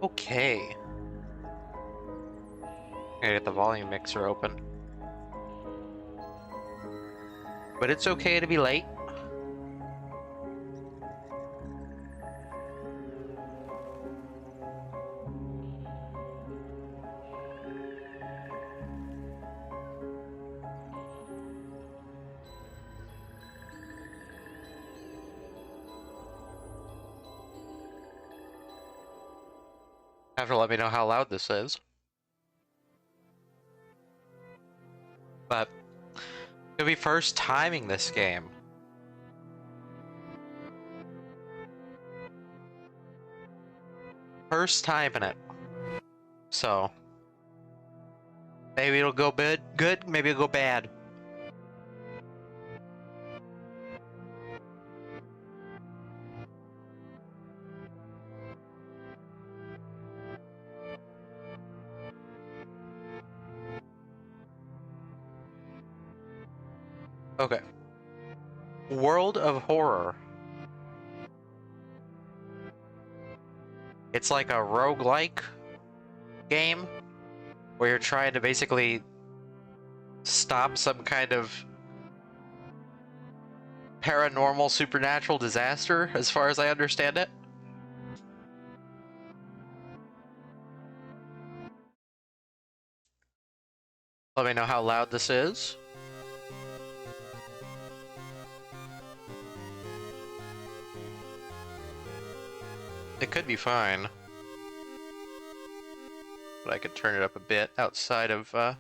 Okay. Gotta get the volume mixer open. But it's okay to be late. Have to let me know how loud this is. But it'll be first timing this game. First time in it. So maybe it'll go good, maybe it'll go bad. Okay. World of Horror. It's like a roguelike game where you're trying to basically stop some kind of paranormal supernatural disaster, as far as I understand it. Let me know how loud this is. It could be fine. But I could turn it up a bit outside of the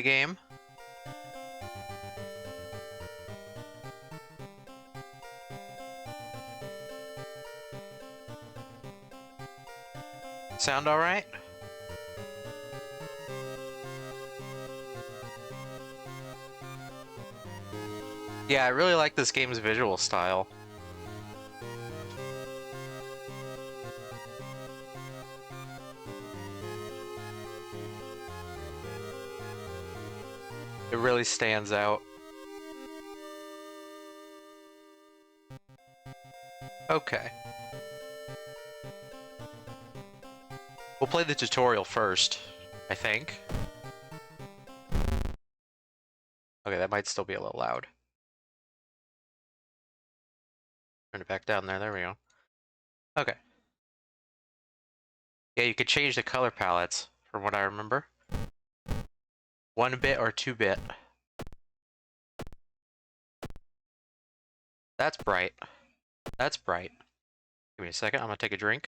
game. Sound alright? Yeah, I really like this game's visual style. It really stands out. Okay. We'll play the tutorial first, I think. Okay, that might still be a little loud. Turn it back down there, there we go. Okay. Yeah, you could change the color palettes, from what I remember. 1-bit or 2-bit. That's bright. That's bright. Give me a second, I'm gonna take a drink.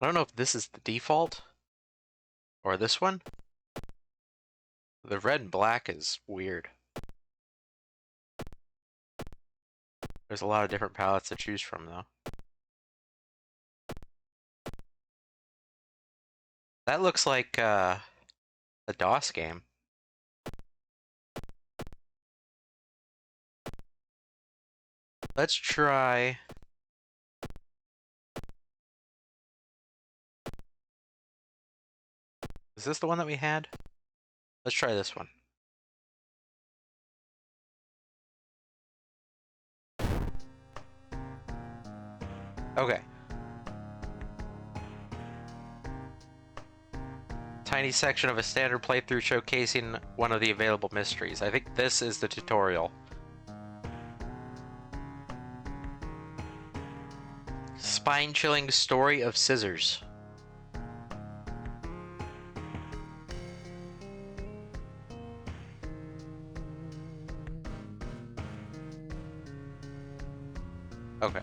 I don't know if this is the default, or this one. The red and black is weird. There's a lot of different palettes to choose from, though. That looks like a DOS game. Let's try... Is this the one that we had? Let's try this one. Okay. Tiny section of a standard playthrough showcasing one of the available mysteries. I think this is the tutorial. Spine-chilling story of scissors. Okay.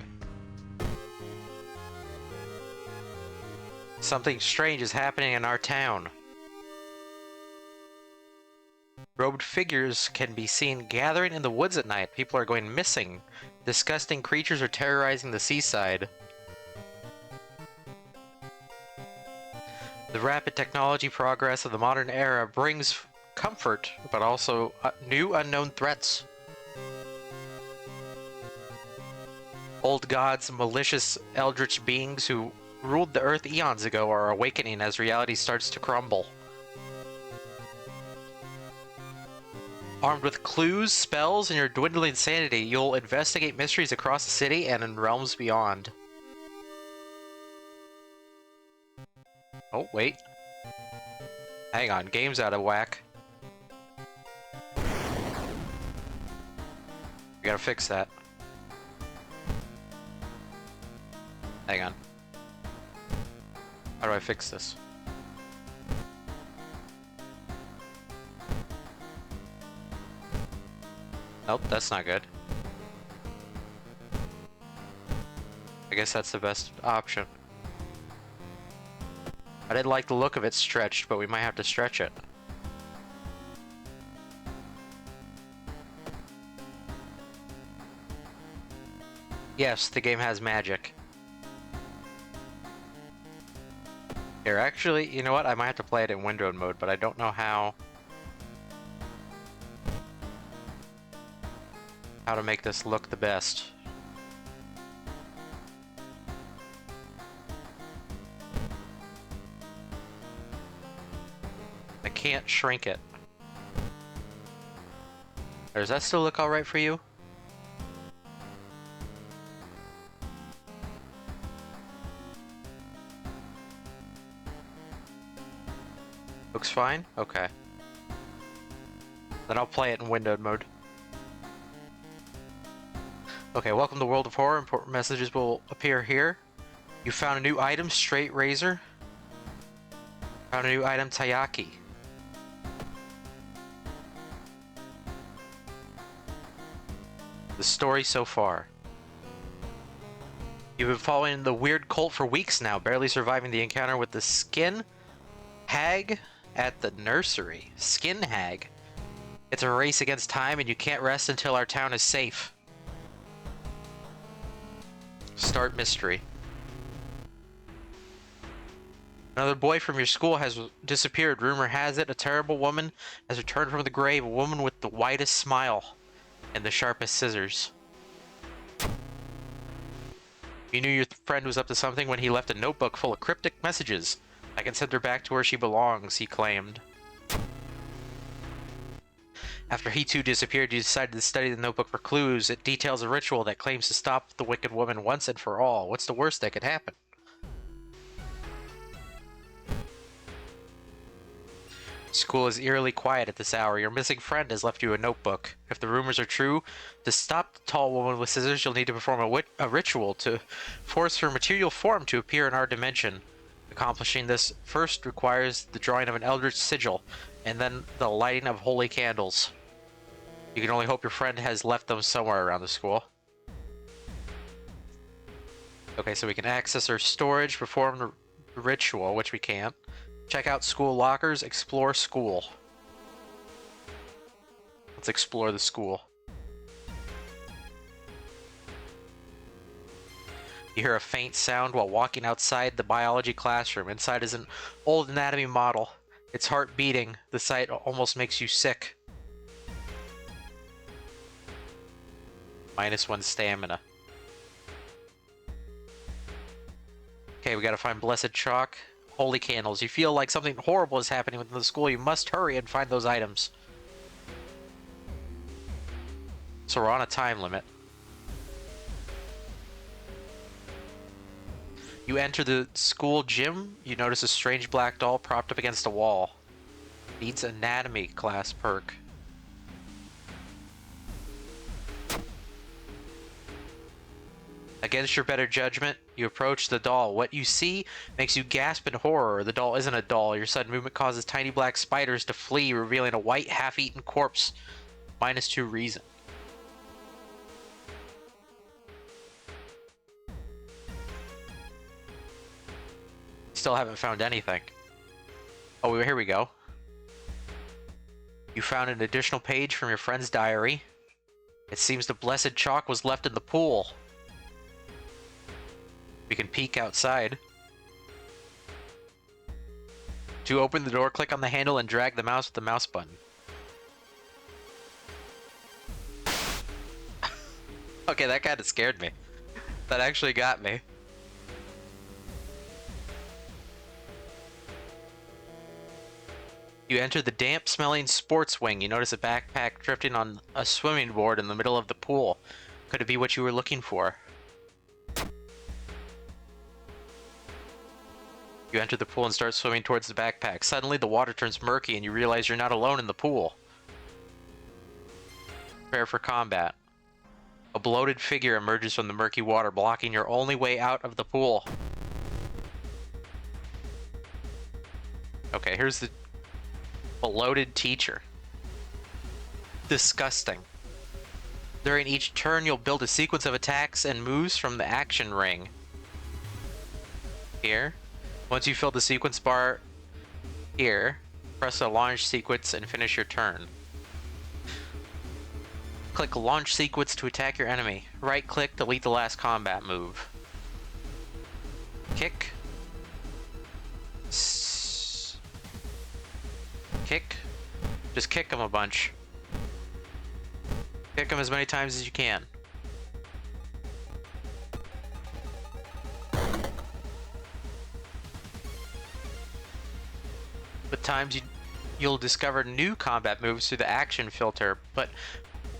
Something strange is happening in our town. Robed figures can be seen gathering in the woods at night. People are going missing. Disgusting creatures are terrorizing the seaside. The rapid technology progress of the modern era brings comfort, but also new unknown threats. Old gods, malicious eldritch beings who ruled the earth eons ago are awakening as reality starts to crumble. Armed with clues, spells, and your dwindling sanity, you'll investigate mysteries across the city and in realms beyond. Oh, wait. Hang on, game's out of whack. We gotta fix that. Hang on. How do I fix this? Nope, that's not good. I guess that's the best option. I didn't like the look of it stretched, but we might have to stretch it. Yes, the game has magic. Here, actually, you know what? I might have to play it in windowed mode, but I don't know how to make this look the best. I can't shrink it. Or does that still look alright for you? Looks fine? Okay. Then I'll play it in windowed mode. Okay, welcome to World of Horror. Important messages will appear here. You found a new item, Straight Razor. Found a new item, Taiyaki. The story so far. You've been following the weird cult for weeks now, barely surviving the encounter with the skin hag at the nursery. Skin hag. It's a race against time and you can't rest until our town is safe. Start mystery. Another boy from your school has disappeared. Rumor has it a terrible woman has returned from the grave, a woman with the widest smile and the sharpest scissors. You knew your friend was up to something when he left a notebook full of cryptic messages. I can send her back to where she belongs, he claimed. After he too disappeared, you decided to study the notebook for clues. It details a ritual that claims to stop the wicked woman once and for all. What's the worst that could happen? School is eerily quiet at this hour. Your missing friend has left you a notebook. If the rumors are true, to stop the tall woman with scissors, you'll need to perform a ritual to force her material form to appear in our dimension. Accomplishing this first requires the drawing of an eldritch sigil, and then the lighting of holy candles. You can only hope your friend has left them somewhere around the school. Okay, so we can access her storage, perform the ritual, which we can't. Check out school lockers, explore school. Let's explore the school. You hear a faint sound while walking outside the biology classroom. Inside is an old anatomy model. Its heart beating. The sight almost makes you sick. -1 stamina. Okay, we gotta find blessed chalk. Holy candles. You feel like something horrible is happening within the school. You must hurry and find those items. So we're on a time limit. You enter the school gym. You notice a strange black doll propped up against a wall. Needs anatomy class perk. Against your better judgment, you approach the doll. What you see makes you gasp in horror. The doll isn't a doll. Your sudden movement causes tiny black spiders to flee, revealing a white, half-eaten corpse. -2 reason. Still haven't found anything. Oh, here we go. You found an additional page from your friend's diary. It seems the blessed chalk was left in the pool. We can peek outside. To open the door, click on the handle and drag the mouse with the mouse button. Okay, that kind of scared me. That actually got me. You enter the damp-smelling sports wing. You notice a backpack drifting on a swimming board in the middle of the pool. Could it be what you were looking for? You enter the pool and start swimming towards the backpack. Suddenly, the water turns murky and you realize you're not alone in the pool. Prepare for combat. A bloated figure emerges from the murky water, blocking your only way out of the pool. Okay, here's the bloated teacher. Disgusting. During each turn, you'll build a sequence of attacks and moves from the action ring. Here. Once you fill the sequence bar here, press the launch sequence and finish your turn. Click launch sequence to attack your enemy. Right-click, delete the last combat move. Kick. Kick. Just kick him a bunch. Kick him as many times as you can. With times you'll discover new combat moves through the action filter, but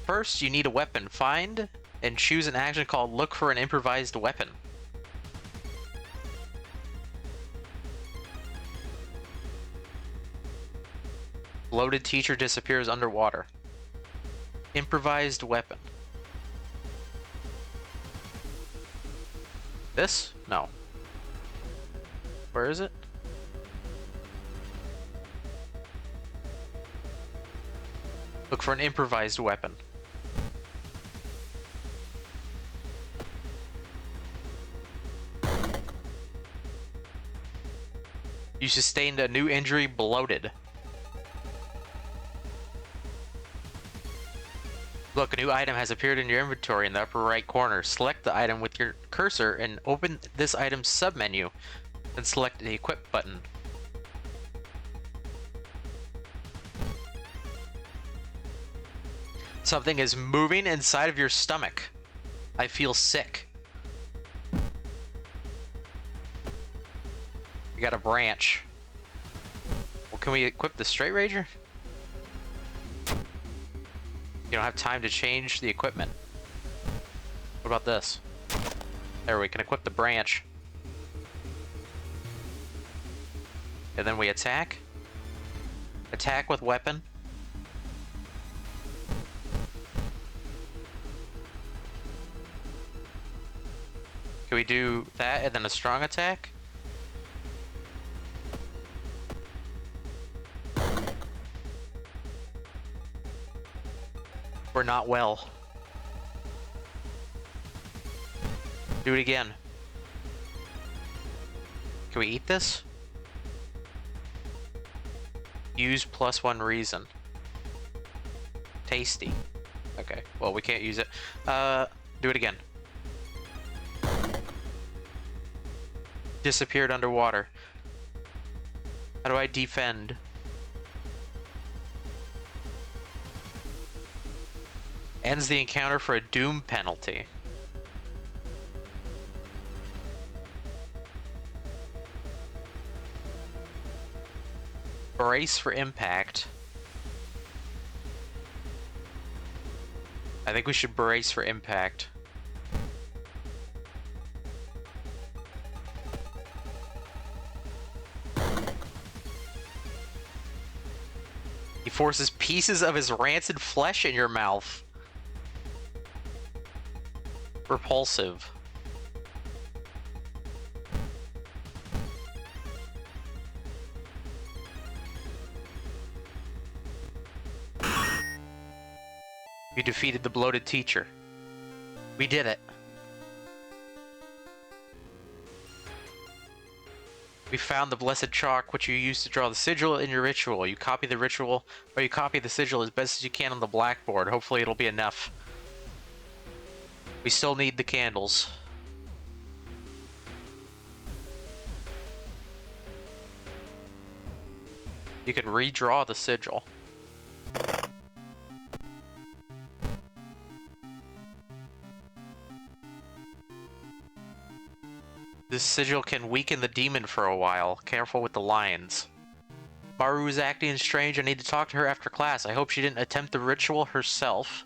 first you need a weapon. Find and choose an action called Look for an Improvised Weapon. Bloated teacher disappears underwater. Improvised weapon. This? No. Where is it? Look for an improvised weapon. You sustained a new injury, bloated. Look, a new item has appeared in your inventory in the upper right corner. Select the item with your cursor and open this item's submenu. Then select the equip button. Something is moving inside of your stomach. I feel sick. We got a branch. Well, can we equip the Straight Rager? You don't have time to change the equipment. What about this? There, we can equip the branch. And then we attack. Attack with weapon. Can we do that and then a strong attack? We're not well. Do it again. Can we eat this? Use +1 reason. Tasty. Okay, well, we can't use it. Do it again. Disappeared underwater. How do I defend? Ends the encounter for a doom penalty. Brace for impact. I think we should brace for impact. He forces pieces of his rancid flesh in your mouth. Repulsive. You defeated the bloated teacher. We did it. We found the blessed chalk, which you used to draw the sigil in your ritual. You copy the ritual, or you copy the sigil as best as you can on the blackboard. Hopefully it'll be enough. We still need the candles. You can redraw the sigil. This sigil can weaken the demon for a while. Careful with the lions. Maru is acting strange. I need to talk to her after class. I hope she didn't attempt the ritual herself.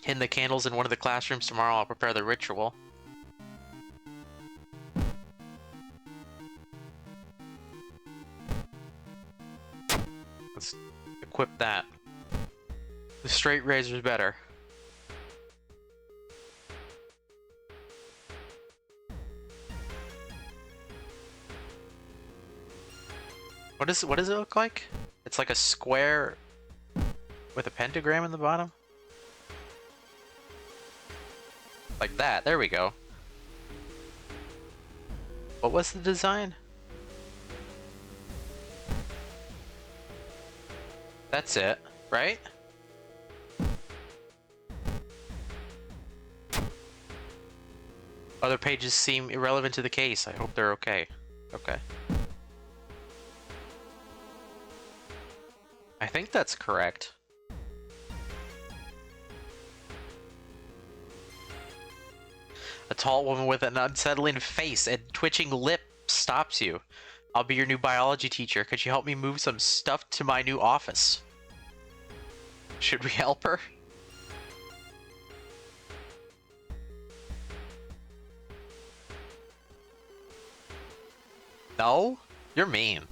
Hidden the candles in one of the classrooms. Tomorrow I'll prepare the ritual. Let's equip that. The straight razor's better. What does it look like? It's like a square with a pentagram in the bottom? Like that. There we go. What was the design? That's it, right? Other pages seem irrelevant to the case. I hope they're okay. Okay. I think that's correct. A tall woman with an unsettling face and twitching lip stops you. I'll be your new biology teacher. Could you help me move some stuff to my new office? Should we help her? No? You're mean.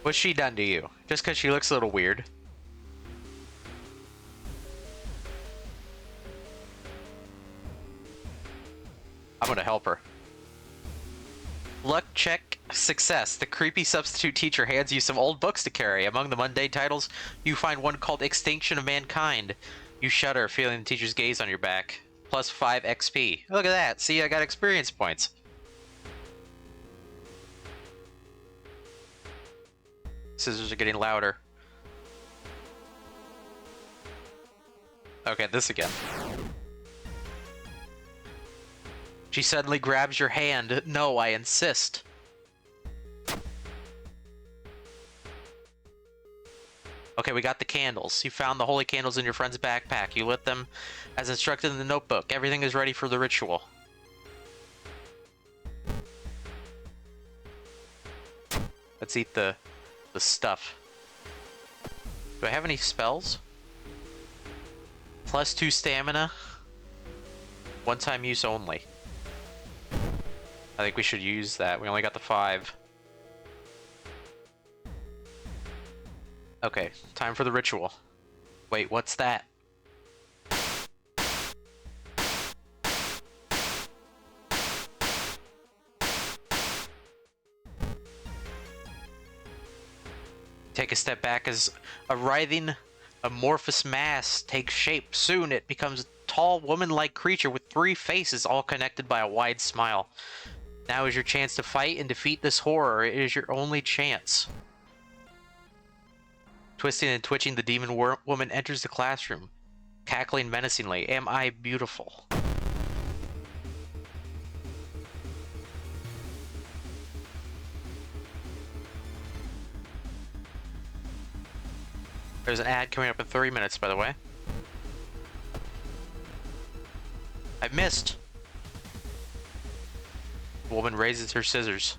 What's she done to you? Just because she looks a little weird. I'm gonna help her. Luck check success. The creepy substitute teacher hands you some old books to carry. Among the mundane titles, you find one called Extinction of Mankind. You shudder, feeling the teacher's gaze on your back. Plus 5 XP. Look at that. See, I got experience points. Scissors are getting louder. Okay, this again. She suddenly grabs your hand. No, I insist. Okay, we got the candles. You found the holy candles in your friend's backpack. You lit them as instructed in the notebook. Everything is ready for the ritual. Let's eat the stuff. Do I have any spells? Plus 2 stamina. One-time use only. I think we should use that. We only got the 5. Okay, time for the ritual. Wait, what's that? Take a step back as a writhing, amorphous mass takes shape. Soon it becomes a tall, woman-like creature with 3 faces, all connected by a wide smile. Now is your chance to fight and defeat this horror. It is your only chance. Twisting and twitching, the demon woman enters the classroom, cackling menacingly. Am I beautiful? There's an ad coming up in 3 minutes, by the way. I missed. The woman raises her scissors.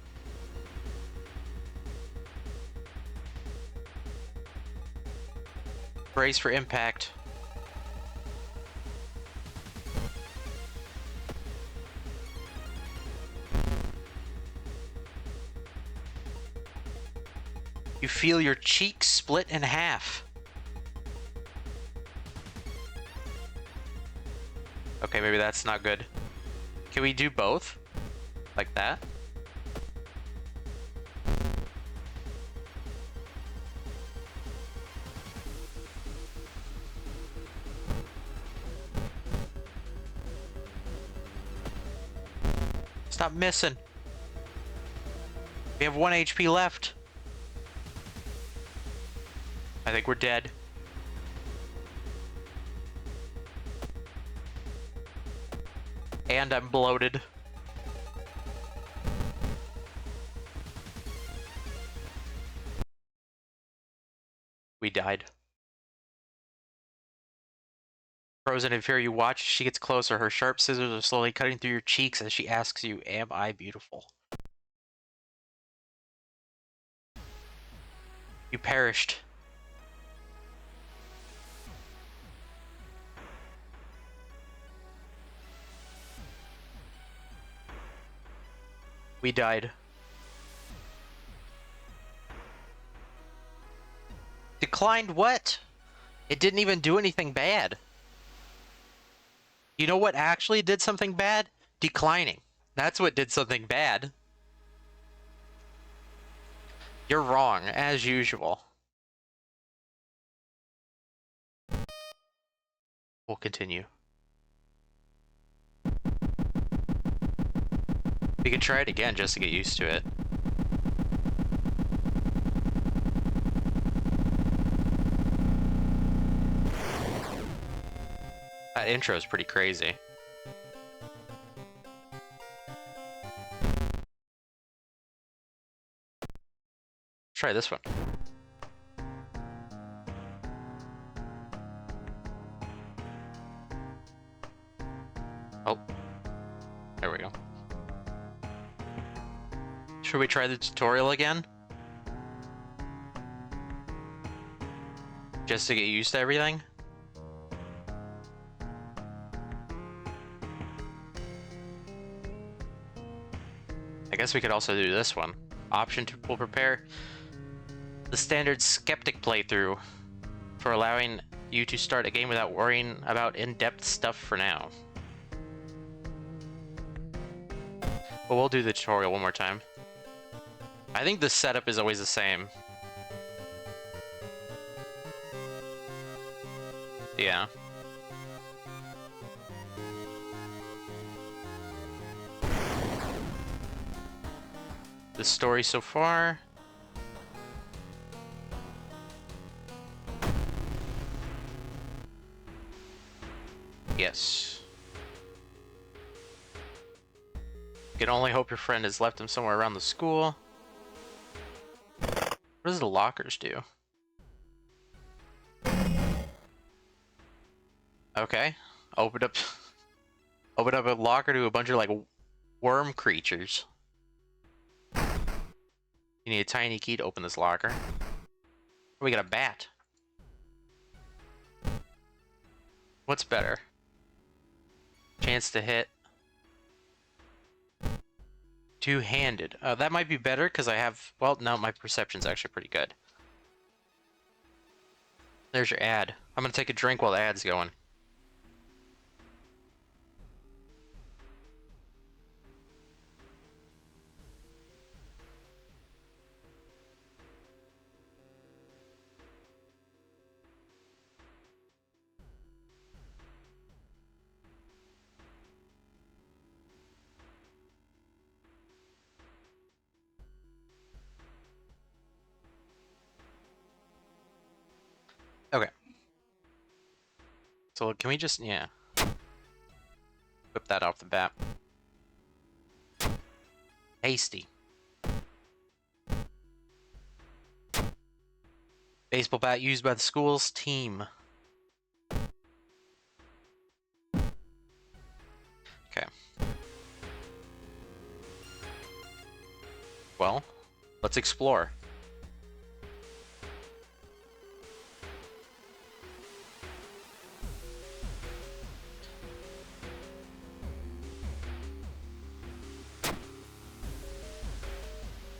Brace for impact. You feel your cheeks split in half. Okay, maybe that's not good. Can we do both? Like that? Stop missing. We have 1 HP left. I think we're dead. And I'm bloated. We died. Frozen in fear, you watch as she gets closer. Her sharp scissors are slowly cutting through your cheeks as she asks you, "Am I beautiful?" You perished. We died. Declined what? It didn't even do anything bad. You know what actually did something bad? Declining. That's what did something bad. You're wrong, as usual. We'll continue. We could try it again just to get used to it. That intro is pretty crazy. Try this one. Oh, there we go. Should we try the tutorial again? Just to get used to everything? I guess we could also do this one. Option 2 will prepare the standard skeptic playthrough for allowing you to start a game without worrying about in-depth stuff for now. But we'll do the tutorial one more time. I think the setup is always the same. Yeah. The story so far. Yes. You can only hope your friend has left him somewhere around the school. What does the lockers do? Okay. Open up open up a locker to a bunch of like worm creatures. You need a tiny key to open this locker. We got a bat. What's better? Chance to hit. Two-handed. That might be better because I have... Well, no, my perception's actually pretty good. There's your ad. I'm gonna take a drink while the ad's going. Okay. So can we just... Yeah. Whip that off the bat. Hasty. Baseball bat used by the school's team. Okay. Well, let's explore.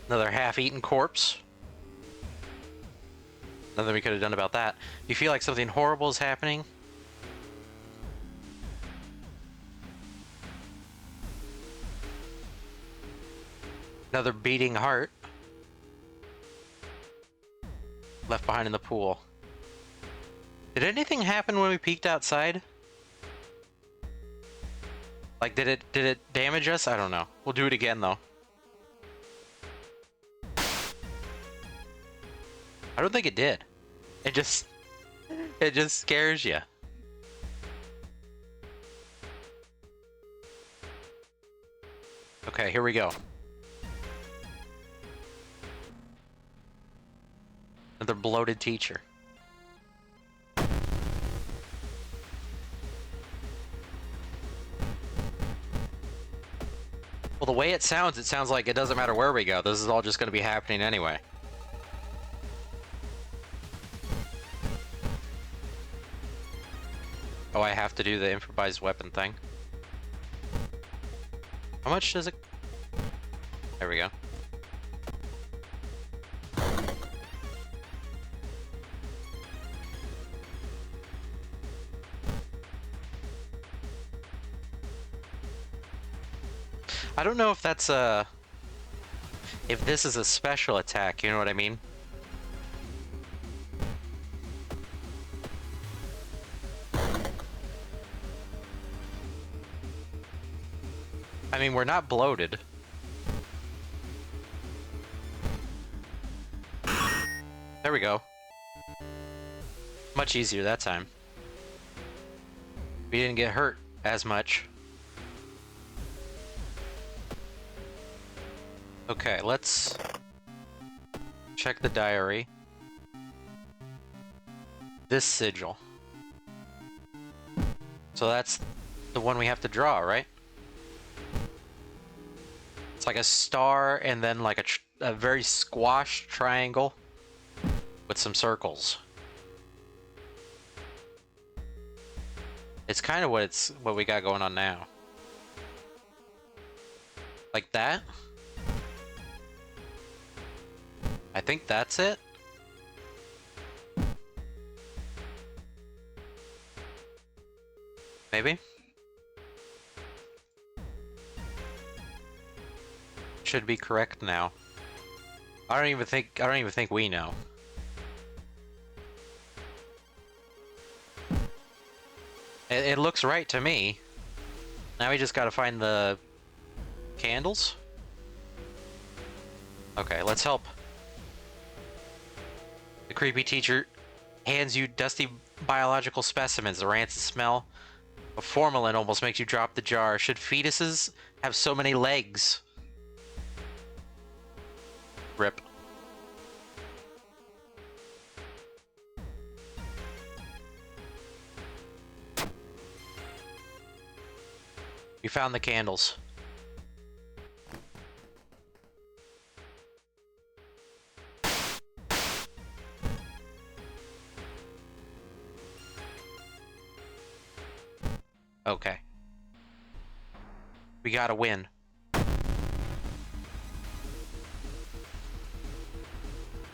Another half-eaten corpse. Nothing we could have done about that. You feel like something horrible is happening? Another beating heart. Left behind in the pool. Did anything happen when we peeked outside? Like, did it damage us? I don't know. We'll do it again, though. I don't think it did. It just scares you. Okay, here we go. Another bloated teacher. Well, the way it sounds like it doesn't matter where we go. This is all just going to be happening anyway. Oh, I have to do the improvised weapon thing. How much does it... There we go. I don't know if that's a... if this is a special attack, you know what I mean? I mean, we're not bloated. There we go. Much easier that time. We didn't get hurt as much. Okay, let's check the diary. This sigil. So that's the one we have to draw, right? It's like a star and then like a very squashed triangle with some circles. It's kind of what we got going on now. Like that? I think that's it. Maybe? Should be correct now. I don't even think we know. It looks right to me. Now we just gotta find the candles. Okay, let's help. The creepy teacher hands you dusty biological specimens. The rancid smell of formalin almost makes you drop the jar. Should fetuses have so many legs? Rip. We found the candles. Okay. We gotta win.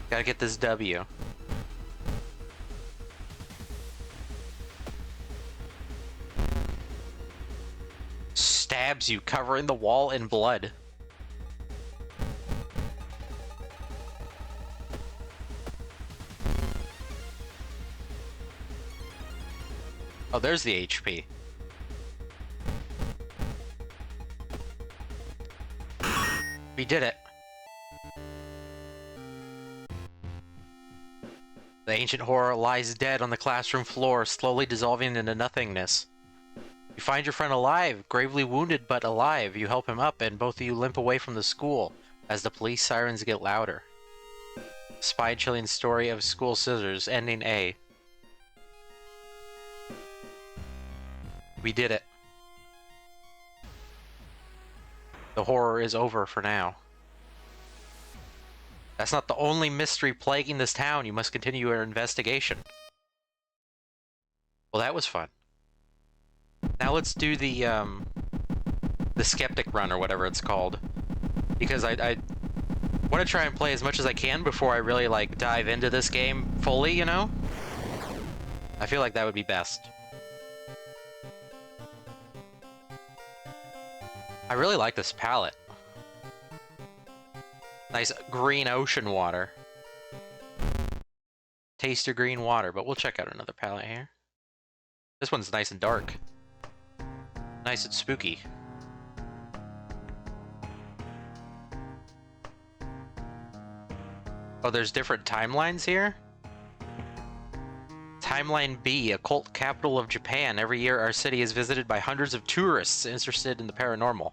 Gotta get this W. Stabs you, covering the wall in blood. Oh, there's the HP. We did it. The ancient horror lies dead on the classroom floor, slowly dissolving into nothingness. You find your friend alive, gravely wounded but alive. You help him up, and both of you limp away from the school as the police sirens get louder. Spine-chilling story of School Scissors, ending A. We did it. The horror is over for now. That's not the only mystery plaguing this town. You must continue your investigation. Well, that was fun. Now let's do the skeptic run or whatever it's called. Because I want to try and play as much as I can before I really, like, dive into this game fully, you know? I feel like that would be best. I really like this palette. Nice green ocean water. Taste your green water, but we'll check out another palette here. This one's nice and dark. Nice and spooky. Oh, there's different timelines here? Timeline B, occult capital of Japan. Every year our city is visited by hundreds of tourists interested in the paranormal.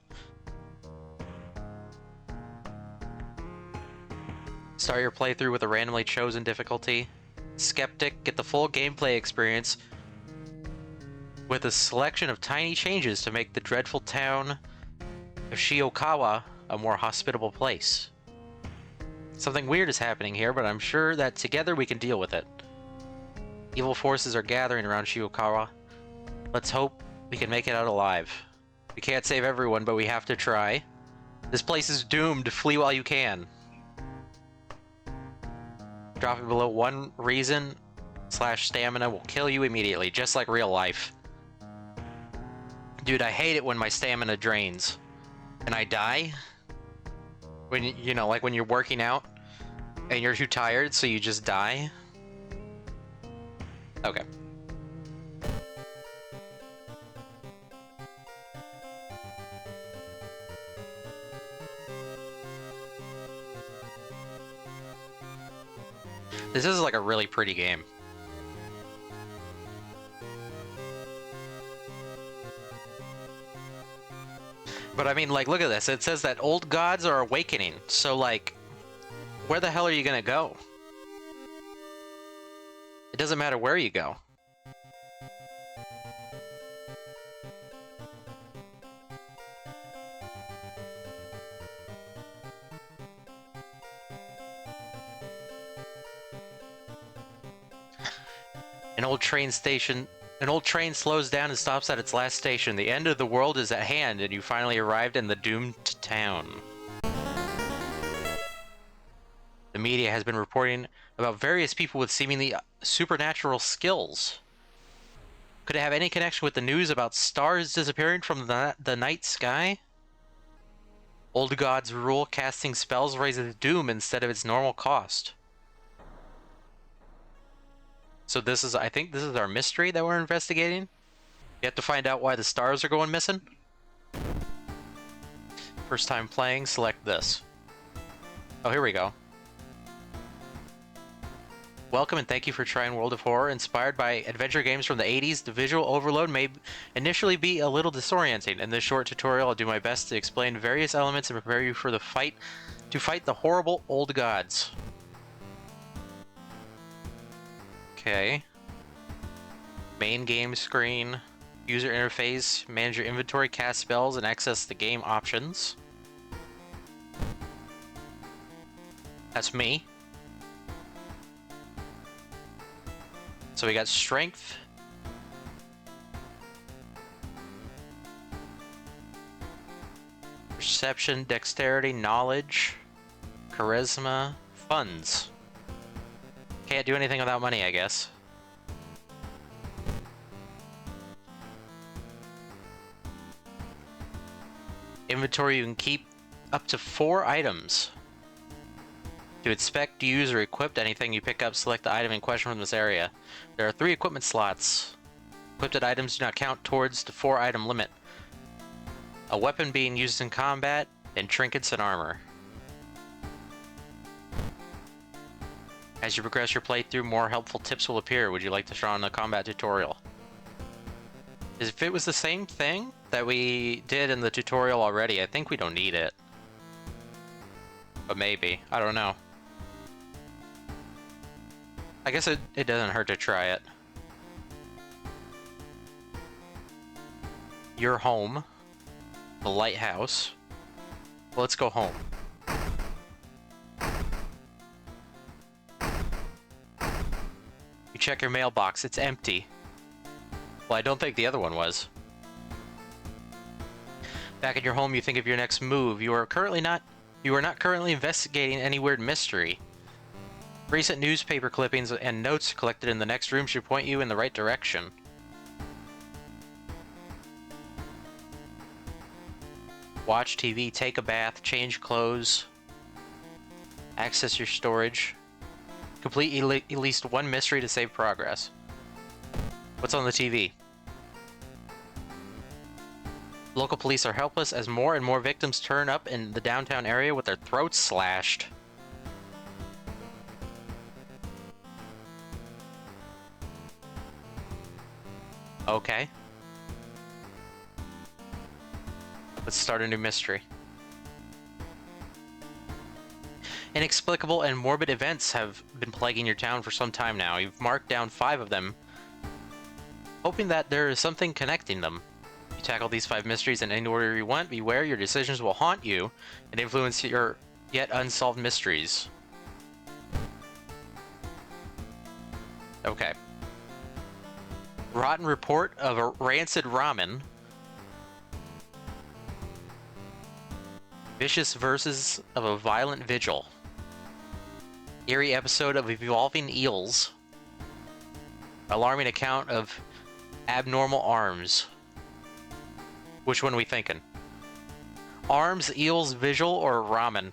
Start your playthrough with a randomly chosen difficulty. Skeptic, get the full gameplay experience with a selection of tiny changes to make the dreadful town of Shiokawa a more hospitable place. Something weird is happening here, but I'm sure that together we can deal with it. Evil forces are gathering around Shiokawa. Let's hope we can make it out alive. We can't save everyone, but we have to try. This place is doomed. Flee while you can. Dropping below 1 reason / stamina will kill you immediately, just like real life. Dude, I hate it when my stamina drains. And I die. When, you know, like when you're working out and you're too tired, so you just die. Okay. This is like a really pretty game. But I mean, like, look at this. It says that old gods are awakening. So, like, where the hell are you gonna go? It doesn't matter where you go. An old train slows down and stops at its last station. The end of the world is at hand, and you finally arrived in the doomed town. The media has been reporting about various people with seemingly supernatural skills. Could it have any connection with the news about stars disappearing from the night sky? Old gods rule, casting spells raises doom instead of its normal cost. So this is, I think this is our mystery that we're investigating. You have to find out why the stars are going missing. First time playing, select this. Oh, here we go. Welcome and thank you for trying World of Horror. Inspired by adventure games from the 80s, the visual overload may initially be a little disorienting. In this short tutorial, I'll do my best to explain various elements and prepare you for the fight to fight the horrible old gods. Okay. Main game screen, user interface, manage your inventory, cast spells, and access the game options. That's me. So we got strength. Perception, dexterity, knowledge, charisma, funds. Can't do anything without money, I guess. Inventory, you can keep up to 4 items. To inspect, use, or equip anything you pick up, select the item in question from this area. There are 3 equipment slots. Equipped items do not count towards the 4 item limit. A weapon being used in combat, and trinkets and armor. As you progress your playthrough, more helpful tips will appear. Would you like to try on the combat tutorial? If it was the same thing that we did in the tutorial already, I think we don't need it. But maybe. I don't know. I guess it doesn't hurt to try it. Your home. The lighthouse. Well, let's go home. You check your mailbox, it's empty. Well, I don't think the other one was. Back at your home, you think of your next move. You are not currently investigating any weird mystery. Recent newspaper clippings and notes collected in the next room should point you in the right direction. Watch TV, take a bath, change clothes, access your storage. Complete at least 1 mystery to save progress. What's on the TV? Local police are helpless as more and more victims turn up in the downtown area with their throats slashed. Okay. Let's start a new mystery. Inexplicable and morbid events have been plaguing your town for some time now. You've marked down 5 of them, hoping that there is something connecting them. You tackle these 5 mysteries in any order you want. Beware, your decisions will haunt you and influence your yet unsolved mysteries. Okay. Rotten report of a rancid ramen. Vicious verses of a violent vigil. Eerie episode of evolving eels. Alarming account of abnormal arms. Which one are we thinking? Arms, eels, vigil, or ramen?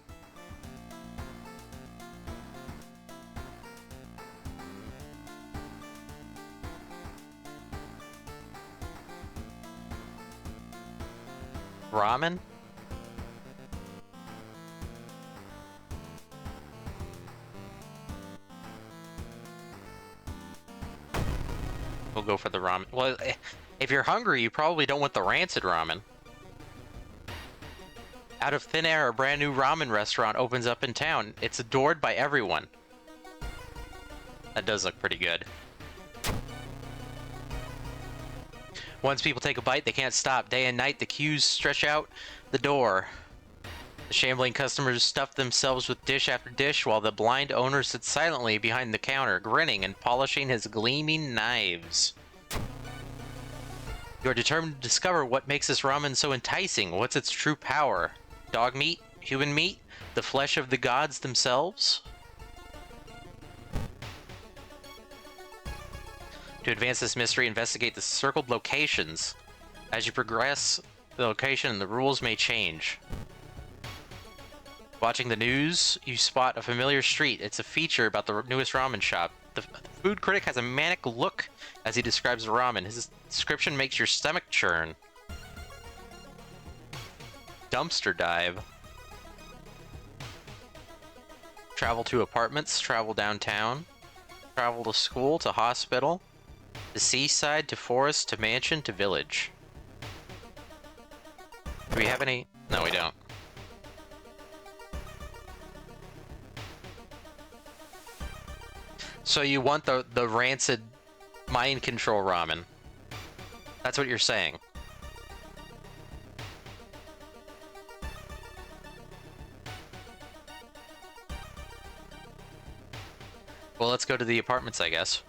Ramen? We'll go for the ramen. Well, if you're hungry, you probably don't want the rancid ramen. Out of thin air, a brand new ramen restaurant opens up in town. It's adored by everyone. That does look pretty good. Once people take a bite, they can't stop. Day and night, the queues stretch out the door. The shambling customers stuff themselves with dish after dish, while the blind owner sits silently behind the counter, grinning and polishing his gleaming knives. You are determined to discover what makes this ramen so enticing. What's its true power? Dog meat? Human meat? The flesh of the gods themselves? To advance this mystery, investigate the circled locations. As you progress, the location and the rules may change. Watching the news, you spot a familiar street. It's a feature about the newest ramen shop. The food critic has a manic look as he describes the ramen. His description makes your stomach churn. Dumpster dive. Travel to apartments, travel downtown. Travel to school, to hospital. The seaside, to forest, to mansion, to village. Do we have any? No, we don't. So you want the rancid mind control ramen. That's what you're saying. Well, let's go to the apartments, I guess.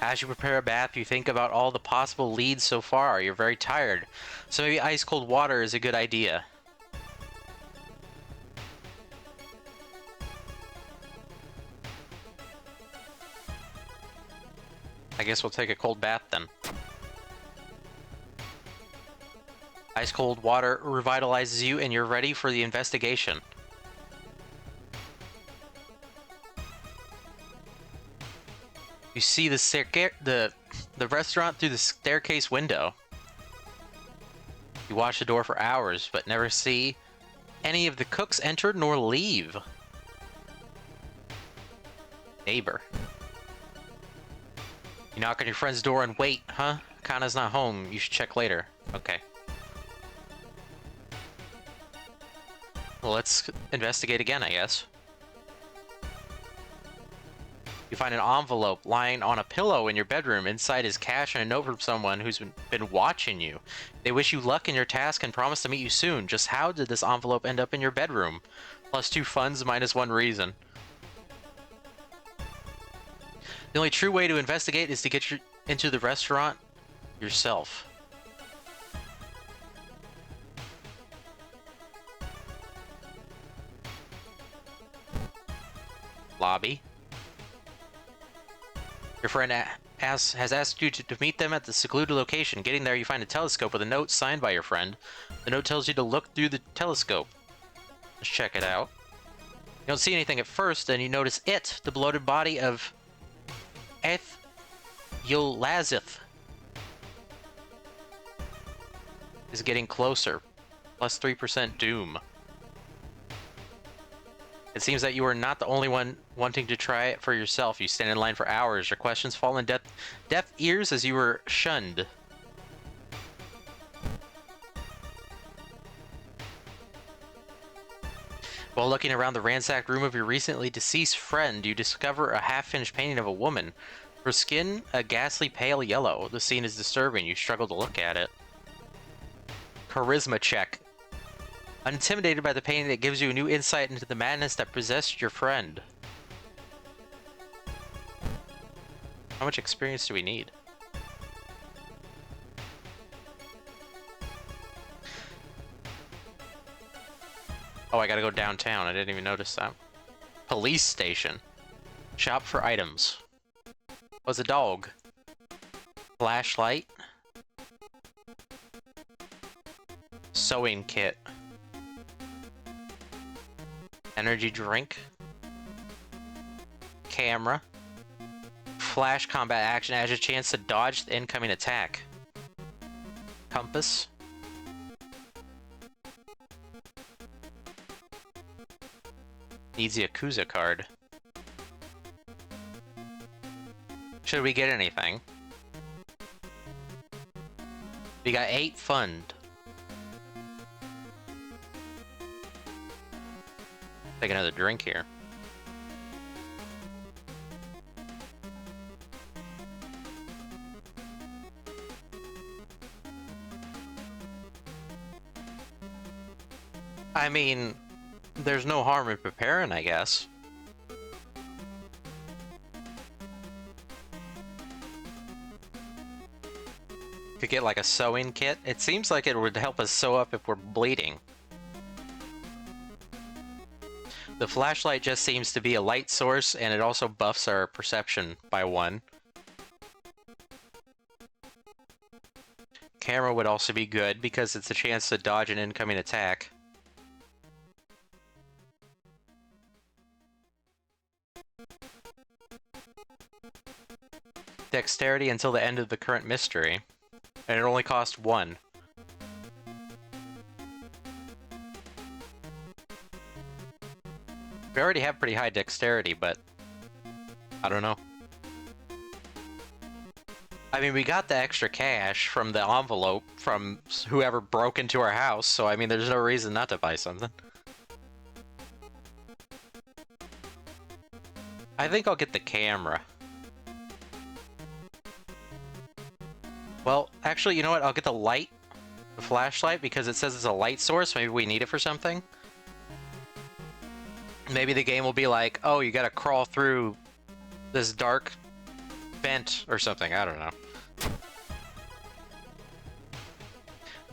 As you prepare a bath, you think about all the possible leads so far. You're very tired, so maybe ice cold water is a good idea. I guess we'll take a cold bath then. Ice cold water revitalizes you and you're ready for the investigation. You see the restaurant through the staircase window. You watch the door for hours, but never see any of the cooks enter nor leave. Neighbor. You knock on your friend's door and wait, huh? Kana's not home. You should check later. Okay. Well, let's investigate again, I guess. You find an envelope lying on a pillow in your bedroom. Inside is cash and a note from someone who's been watching you. They wish you luck in your task and promise to meet you soon. Just how did this envelope end up in your bedroom? +2 funds, -1 reason. The only true way to investigate is to get into the restaurant yourself. Lobby. Your friend has asked you to meet them at the secluded location. Getting there, you find a telescope with a note signed by your friend. The note tells you to look through the telescope. Let's check it out. You don't see anything at first, then you notice the bloated body of Eth Yolazith is getting closer. +3% doom. It seems that you are not the only one wanting to try it for yourself. You stand in line for hours. Your questions fall in deaf ears as you were shunned. While looking around the ransacked room of your recently deceased friend, you discover a half-finished painting of a woman. Her skin, a ghastly pale yellow. The scene is disturbing. You struggle to look at it. Charisma check. Unintimidated by the painting, that gives you a new insight into the madness that possessed your friend. How much experience do we need? Oh, I gotta go downtown. I didn't even notice that. Police station. Shop for items. Was a dog. Flashlight. Sewing kit. Energy drink. Camera. Flash combat action has a chance to dodge the incoming attack. Compass. Needs the Yakuza card. Should we get anything? We got 8 fund. Take another drink here. I mean, there's no harm in preparing, I guess. Could get like a sewing kit. It seems like it would help us sew up if we're bleeding. The flashlight just seems to be a light source, and it also buffs our perception by 1. Camera would also be good because it's a chance to dodge an incoming attack. Dexterity until the end of the current mystery. And it only costs 1. We already have pretty high dexterity, but I don't know. I mean, we got the extra cash from the envelope from whoever broke into our house, so I mean, there's no reason not to buy something. I think I'll get the camera. Well, actually, you know what? I'll get the light, the flashlight, because it says it's a light source. Maybe we need it for something. Maybe the game will be like, oh, you gotta crawl through this dark vent or something. I don't know.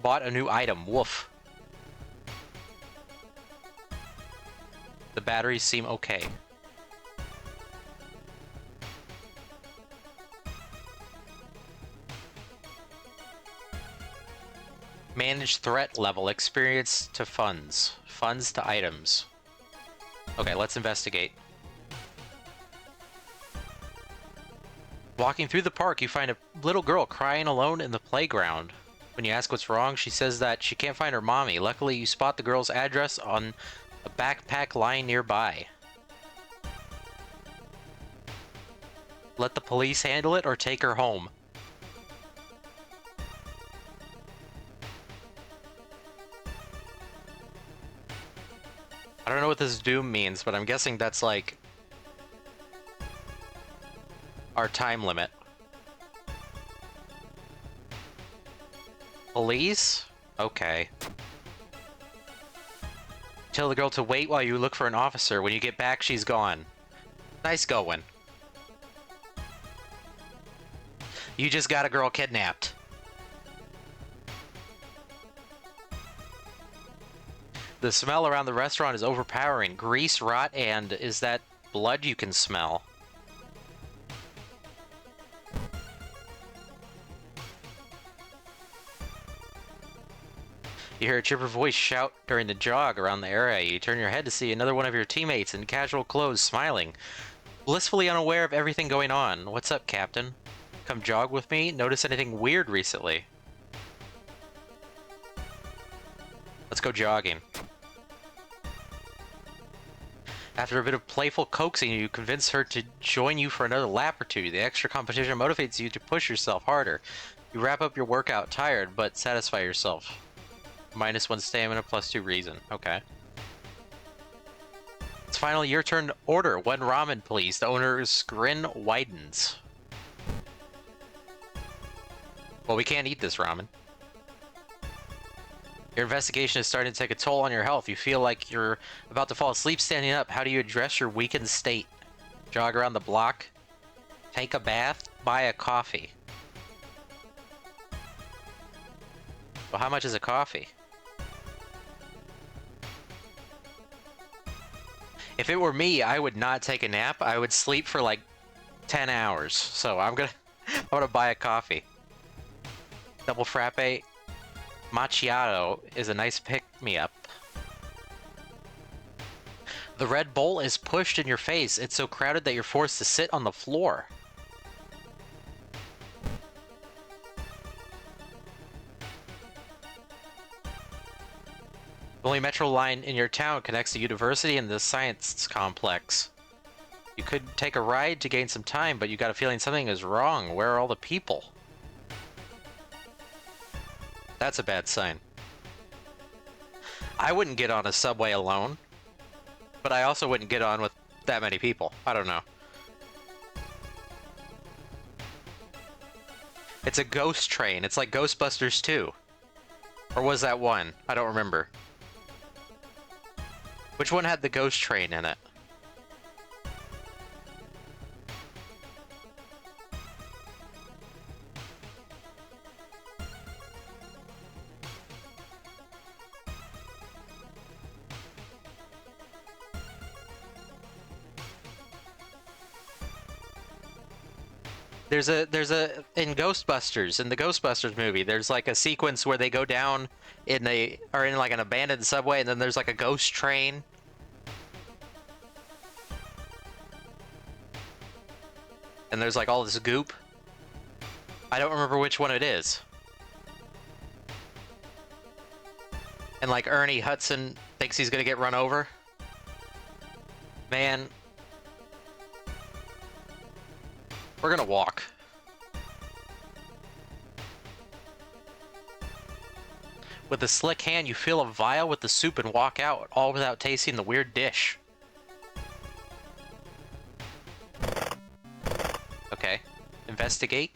Bought a new item. Woof. The batteries seem okay. Manage threat level. Experience to funds. Funds to items. Okay, let's investigate. Walking through the park, you find a little girl crying alone in the playground. When you ask what's wrong, she says that she can't find her mommy. Luckily, you spot the girl's address on a backpack lying nearby. Let the police handle it or take her home. I don't know what this doom means, but I'm guessing that's like our time limit. Police? Okay. Tell the girl to wait while you look for an officer. When you get back, she's gone. Nice going. You just got a girl kidnapped. The smell around the restaurant is overpowering. Grease, rot, and is that blood you can smell? You hear a chipper voice shout during the jog around the area. You turn your head to see another one of your teammates in casual clothes smiling, blissfully unaware of everything going on. What's up, Captain? Come jog with me? Notice anything weird recently? Let's go jogging. After a bit of playful coaxing, you convince her to join you for another lap or two. The extra competition motivates you to push yourself harder. You wrap up your workout tired, but satisfy yourself. -1 stamina, +2 reason. Okay. finally your turn to order. One ramen, please. The owner's grin widens. Well, we can't eat this ramen. Your investigation is starting to take a toll on your health. You feel like you're about to fall asleep standing up. How do you address your weakened state? Jog around the block? Take a bath? Buy a coffee? Well, how much is a coffee? If it were me, I would not take a nap. I would sleep for like 10 hours. So I'm gonna buy a coffee. Double frappe macchiato is a nice pick-me-up. The red bowl is pushed in your face. It's so crowded that you're forced to sit on the floor. The only metro line in your town connects the university and the science complex. You could take a ride to gain some time, but you got a feeling something is wrong. Where are all the people? That's a bad sign. I wouldn't get on a subway alone, but I also wouldn't get on with that many people. I don't know. It's a ghost train. It's like Ghostbusters 2. Or was that one? I don't remember. Which one had the ghost train in it? There's a in Ghostbusters, in the Ghostbusters movie, there's like a sequence where they go down in like an abandoned subway, and then there's like a ghost train. And there's like all this goop. I don't remember which one it is. And like Ernie Hudson thinks he's gonna get run over. Man. We're gonna walk. With a slick hand, you fill a vial with the soup and walk out, all without tasting the weird dish. Okay. Investigate.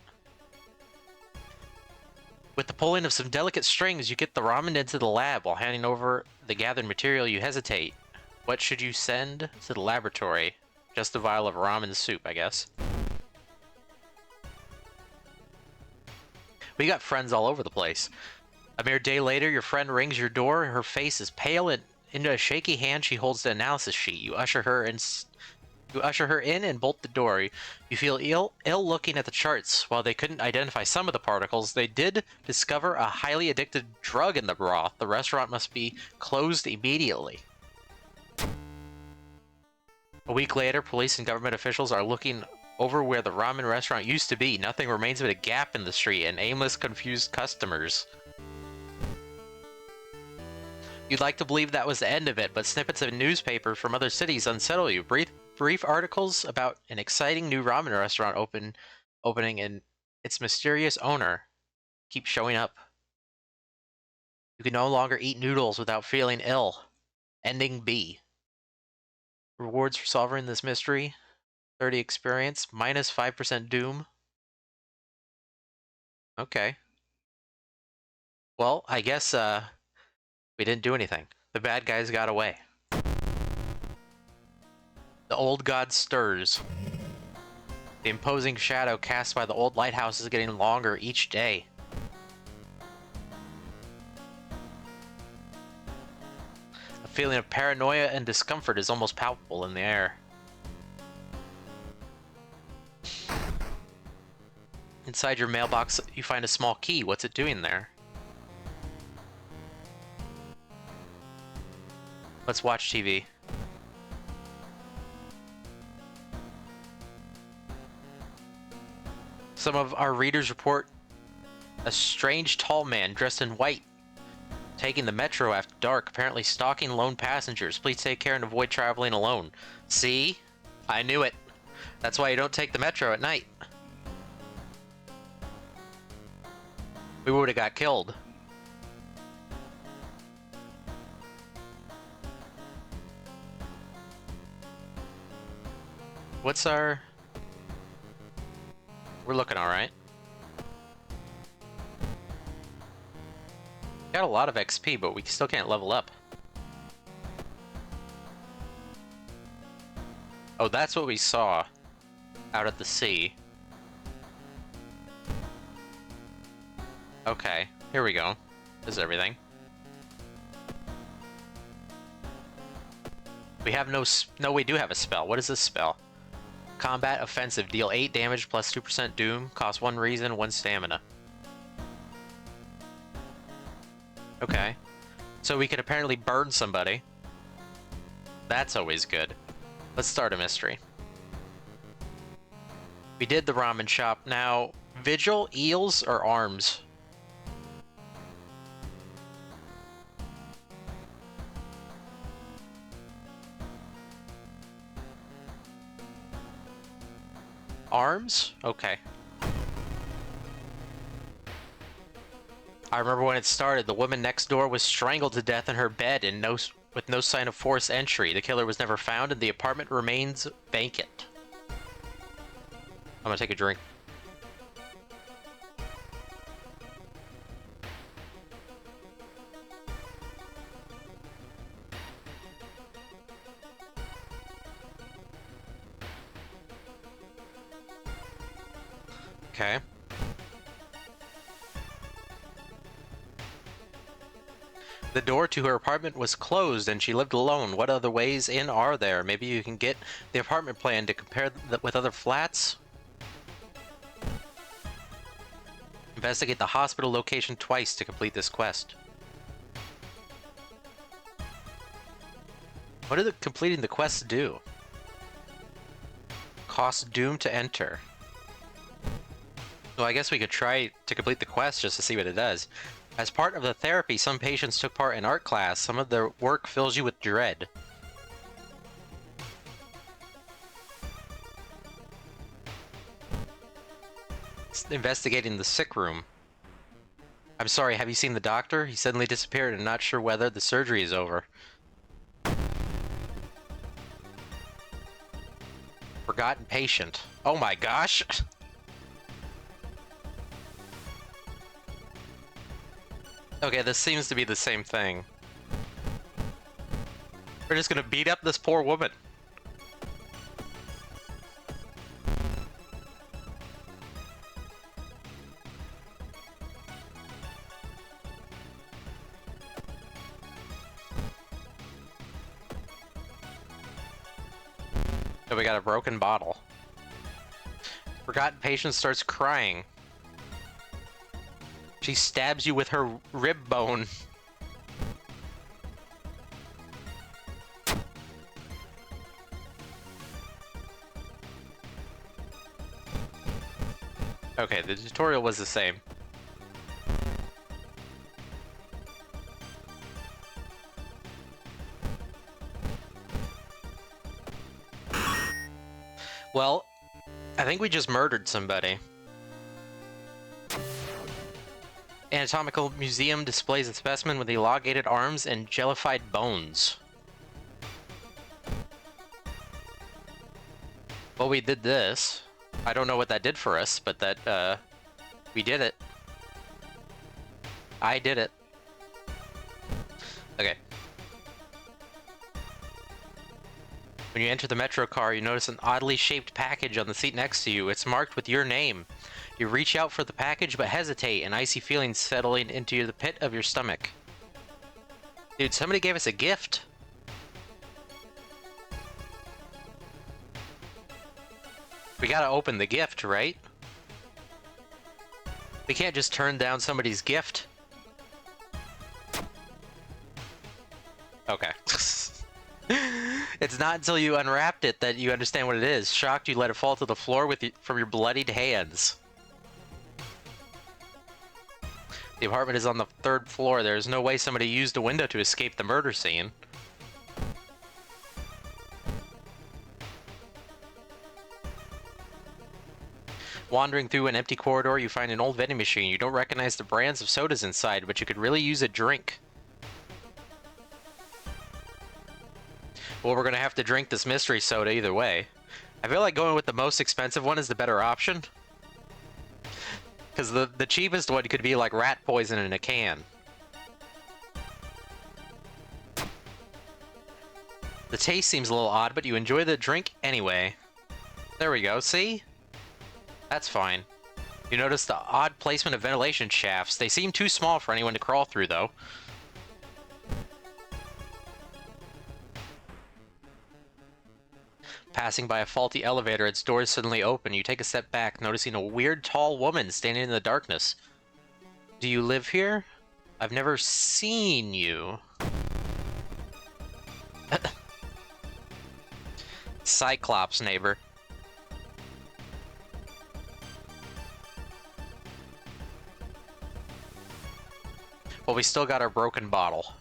With the pulling of some delicate strings, you get the ramen into the lab. While handing over the gathered material, you hesitate. What should you send to the laboratory? Just a vial of ramen soup, I guess. We got friends all over the place. A mere day later, your friend rings your door. Her face is pale, and into a shaky hand she holds the analysis sheet. You usher her in and bolt the door. You feel ill looking at the charts. While they couldn't identify some of the particles, they did discover a highly addictive drug in the broth. The restaurant must be closed immediately. A week later, police and government officials are looking over where the ramen restaurant used to be. Nothing remains but a gap in the street and aimless, confused customers. You'd like to believe that was the end of it, but snippets of newspaper from other cities unsettle you. Brief articles about an exciting new ramen restaurant opening and its mysterious owner keep showing up. You can no longer eat noodles without feeling ill. Ending B. Rewards for solving this mystery. 30 experience, minus 5% doom. Okay. Well, I guess, we didn't do anything. The bad guys got away. The old god stirs. The imposing shadow cast by the old lighthouse is getting longer each day. A feeling of paranoia and discomfort is almost palpable in the air. Inside your mailbox, you find a small key. What's it doing there? Let's watch TV. Some of our readers report a strange tall man dressed in white taking the metro after dark, apparently stalking lone passengers. Please take care and avoid traveling alone. See? I knew it. That's why you don't take the metro at night. We would have got killed. What's our... We're looking alright. Got a lot of XP, but we still can't level up. Oh, that's what we saw out at the sea. Okay, here we go. This is everything. We have no, we do have a spell. What is this spell? Combat offensive. Deal 8 damage plus 2% doom. Cost 1 reason, 1 stamina. Okay. So we could apparently burn somebody. That's always good. Let's start a mystery. We did the ramen shop. Now, vigil, eels, or arms? Arms? Okay. I remember when it started, the woman next door was strangled to death in her bed and with no sign of forced entry. The killer was never found and the apartment remains vacant. I'm gonna take a drink. Okay. The door to her apartment was closed and she lived alone. What other ways in are there? Maybe you can get the apartment plan to compare with other flats? Investigate the hospital location twice to complete this quest. What did completing the quest do? Cost doom to enter. Well, I guess we could try to complete the quest just to see what it does. As part of the therapy, some patients took part in art class. Some of their work fills you with dread. Investigating the sick room. I'm sorry, have you seen the doctor? He suddenly disappeared and not sure whether the surgery is over. Forgotten patient. Oh my gosh! Okay, this seems to be the same thing. We're just gonna beat up this poor woman. So we got a broken bottle. Forgotten patient starts crying. She stabs you with her rib bone. Okay, the tutorial was the same. Well, I think we just murdered somebody. Anatomical Museum displays a specimen with elongated arms and jellified bones. Well, we did this. I don't know what that did for us, but that, we did it. I did it. Okay. When you enter the metro car, you notice an oddly shaped package on the seat next to you. It's marked with your name. You reach out for the package, but hesitate, an icy feeling settling into the pit of your stomach. Dude, somebody gave us a gift. We gotta open the gift, right? We can't just turn down somebody's gift. Okay. It's not until you unwrapped it that you understand what it is. Shocked, you let it fall to the floor from your bloodied hands. The apartment is on the 3rd floor. There is no way somebody used a window to escape the murder scene. Wandering through an empty corridor, you find an old vending machine. You don't recognize the brands of sodas inside, but you could really use a drink. Well, we're gonna have to drink this mystery soda either way. I feel like going with the most expensive one is the better option. Because the cheapest one could be like rat poison in a can. The taste seems a little odd, but you enjoy the drink anyway. There we go, see? That's fine. You notice the odd placement of ventilation shafts. They seem too small for anyone to crawl through, though. Passing by a faulty elevator, its doors suddenly open. You take a step back, noticing a weird, tall woman standing in the darkness. Do you live here? I've never seen you. Cyclops neighbor. Well, we still got our broken bottle.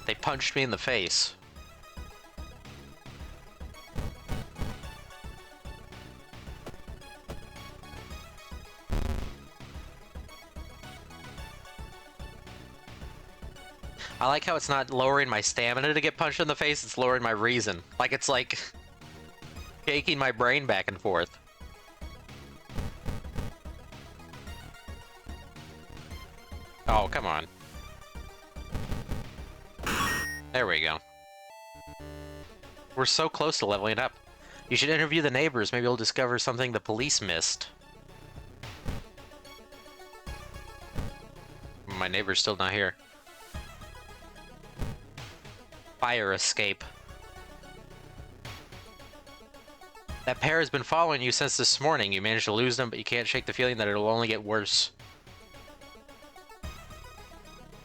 They punched me in the face. I like how it's not lowering my stamina to get punched in the face, it's lowering my reason. Like, it's like shaking my brain back and forth. Oh, come on. There we go. We're so close to leveling up. You should interview the neighbors. Maybe you'll discover something the police missed. My neighbor's still not here. Fire escape. That pair has been following you since this morning. You managed to lose them, but you can't shake the feeling that it'll only get worse.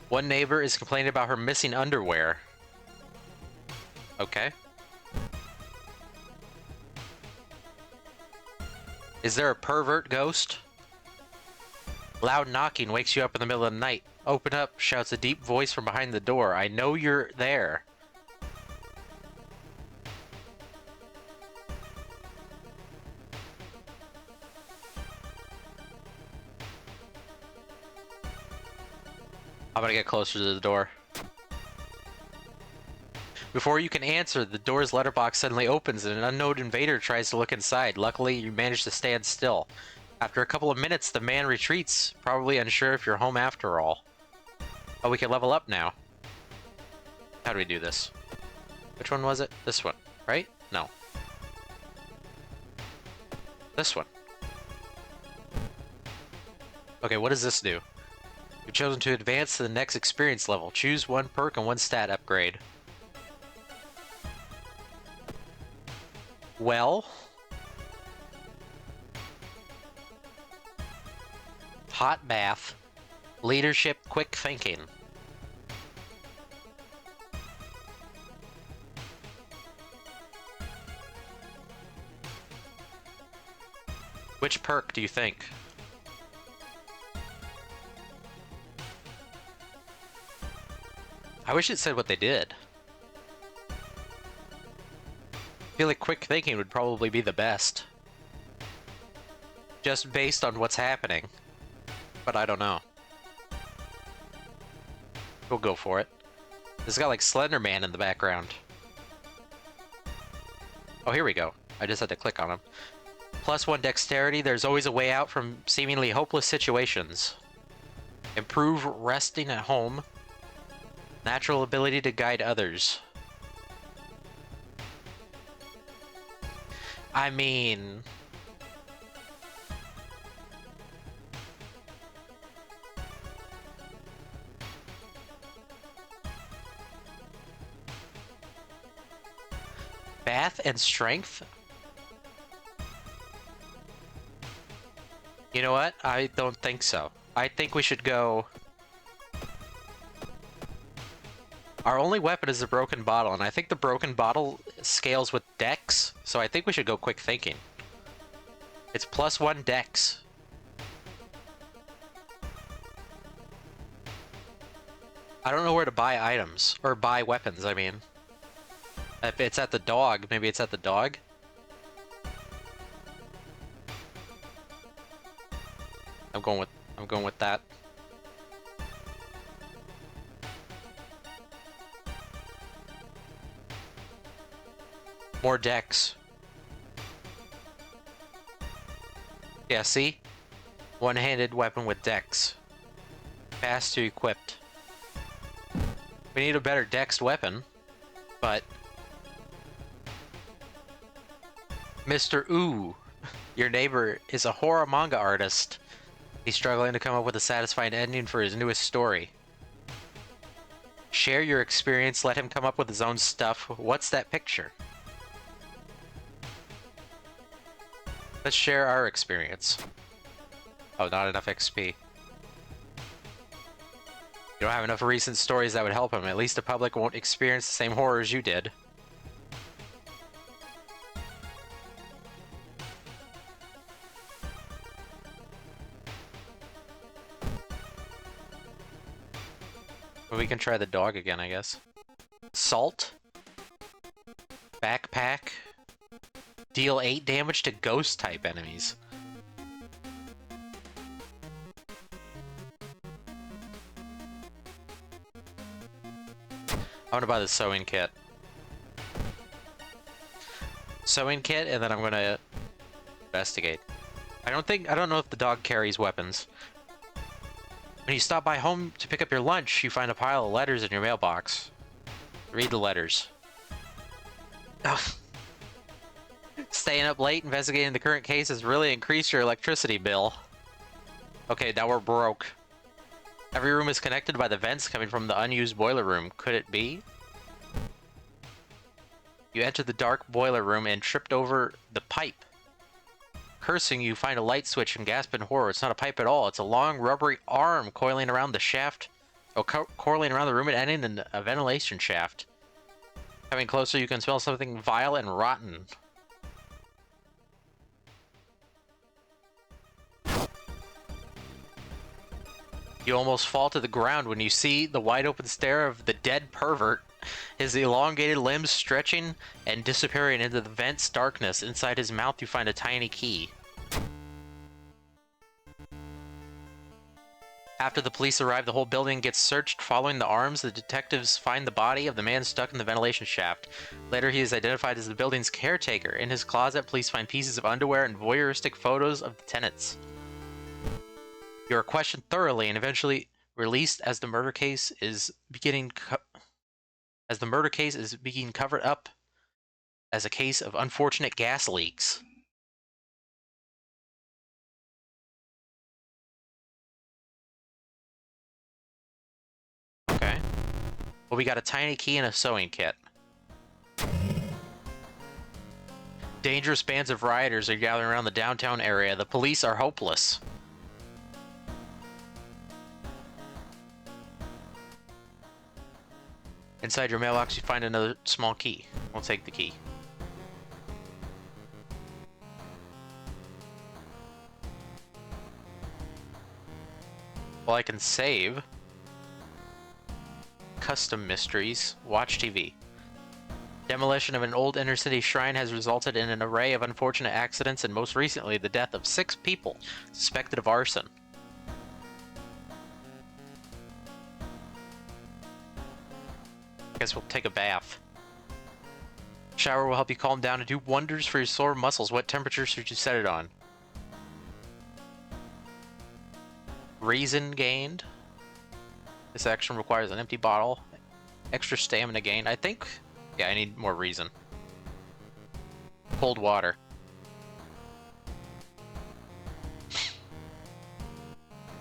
One neighbor is complaining about her missing underwear. Okay. Is there a pervert ghost? Loud knocking wakes you up in the middle of the night. Open up, shouts a deep voice from behind the door. I know you're there. I'm gonna get closer to the door. Before you can answer, the door's letterbox suddenly opens and an unknown invader tries to look inside. Luckily, you manage to stand still. After a couple of minutes, the man retreats, probably unsure if you're home after all. Oh, we can level up now. How do we do this? Which one was it? This one, right? No. This one. Okay, what does this do? You've chosen to advance to the next experience level. Choose one perk and one stat upgrade. Well... Hot bath. Leadership, quick thinking. Which perk do you think? I wish it said what they did. I feel like quick thinking would probably be the best. Just based on what's happening. But I don't know. We'll go for it. It's got like Slender Man in the background. Oh, here we go. I just had to click on him. +1 dexterity. There's always a way out from seemingly hopeless situations. Improve resting at home. Natural ability to guide others. I mean... Bath and strength? You know what? I don't think so. I think we should go... Our only weapon is the broken bottle, and I think the broken bottle scales with dex, so I think we should go quick thinking. It's +1 dex. I don't know where to buy items, or buy weapons, I mean. If it's at the dog, maybe it's at the dog? I'm going with that. More dex. Yeah, see? One-handed weapon with dex. Fast to equipped. We need a better dexed weapon, but... Mr. Ooh, your neighbor is a horror manga artist. He's struggling to come up with a satisfying ending for his newest story. Share your experience, let him come up with his own stuff. What's that picture? Let's share our experience. Oh, not enough XP. You don't have enough recent stories that would help him. At least the public won't experience the same horrors you did. Well, we can try the dog again, I guess. Salt. Backpack. Deal 8 damage to ghost-type enemies. I'm gonna buy the sewing kit. Sewing kit, and then I'm gonna investigate. I don't know if the dog carries weapons. When you stop by home to pick up your lunch, you find a pile of letters in your mailbox. Read the letters. Ugh. Staying up late investigating the current case has really increased your electricity bill. Okay, now we're broke. Every room is connected by the vents coming from the unused boiler room. Could it be? You enter the dark boiler room and tripped over the pipe. Cursing, you find a light switch and gasp in horror. It's not a pipe at all. It's a long, rubbery arm coiling around the shaft. Oh, coiling around the room and ending in a ventilation shaft. Coming closer, you can smell something vile and rotten. You almost fall to the ground when you see the wide-open stare of the dead pervert, his elongated limbs stretching and disappearing into the vent's darkness. Inside his mouth, you find a tiny key. After the police arrive, the whole building gets searched. Following the arms, the detectives find the body of the man stuck in the ventilation shaft. Later, he is identified as the building's caretaker. In his closet, police find pieces of underwear and voyeuristic photos of the tenants. You are questioned thoroughly and eventually released as the murder case is being covered up as a case of unfortunate gas leaks. Okay. Well, we got a tiny key and a sewing kit. Dangerous bands of rioters are gathering around the downtown area. The police are hopeless. Inside your mailbox, you find another small key. We'll take the key. Well, I can save. Custom mysteries. Watch TV. Demolition of an old inner-city shrine has resulted in an array of unfortunate accidents, and most recently, the death of 6 people suspected of arson. Guess we'll take a bath. Shower will help you calm down and do wonders for your sore muscles. What temperature should you set it on? Reason gained. This action requires an empty bottle. Extra stamina gain. I think... yeah, I need more reason. Cold water.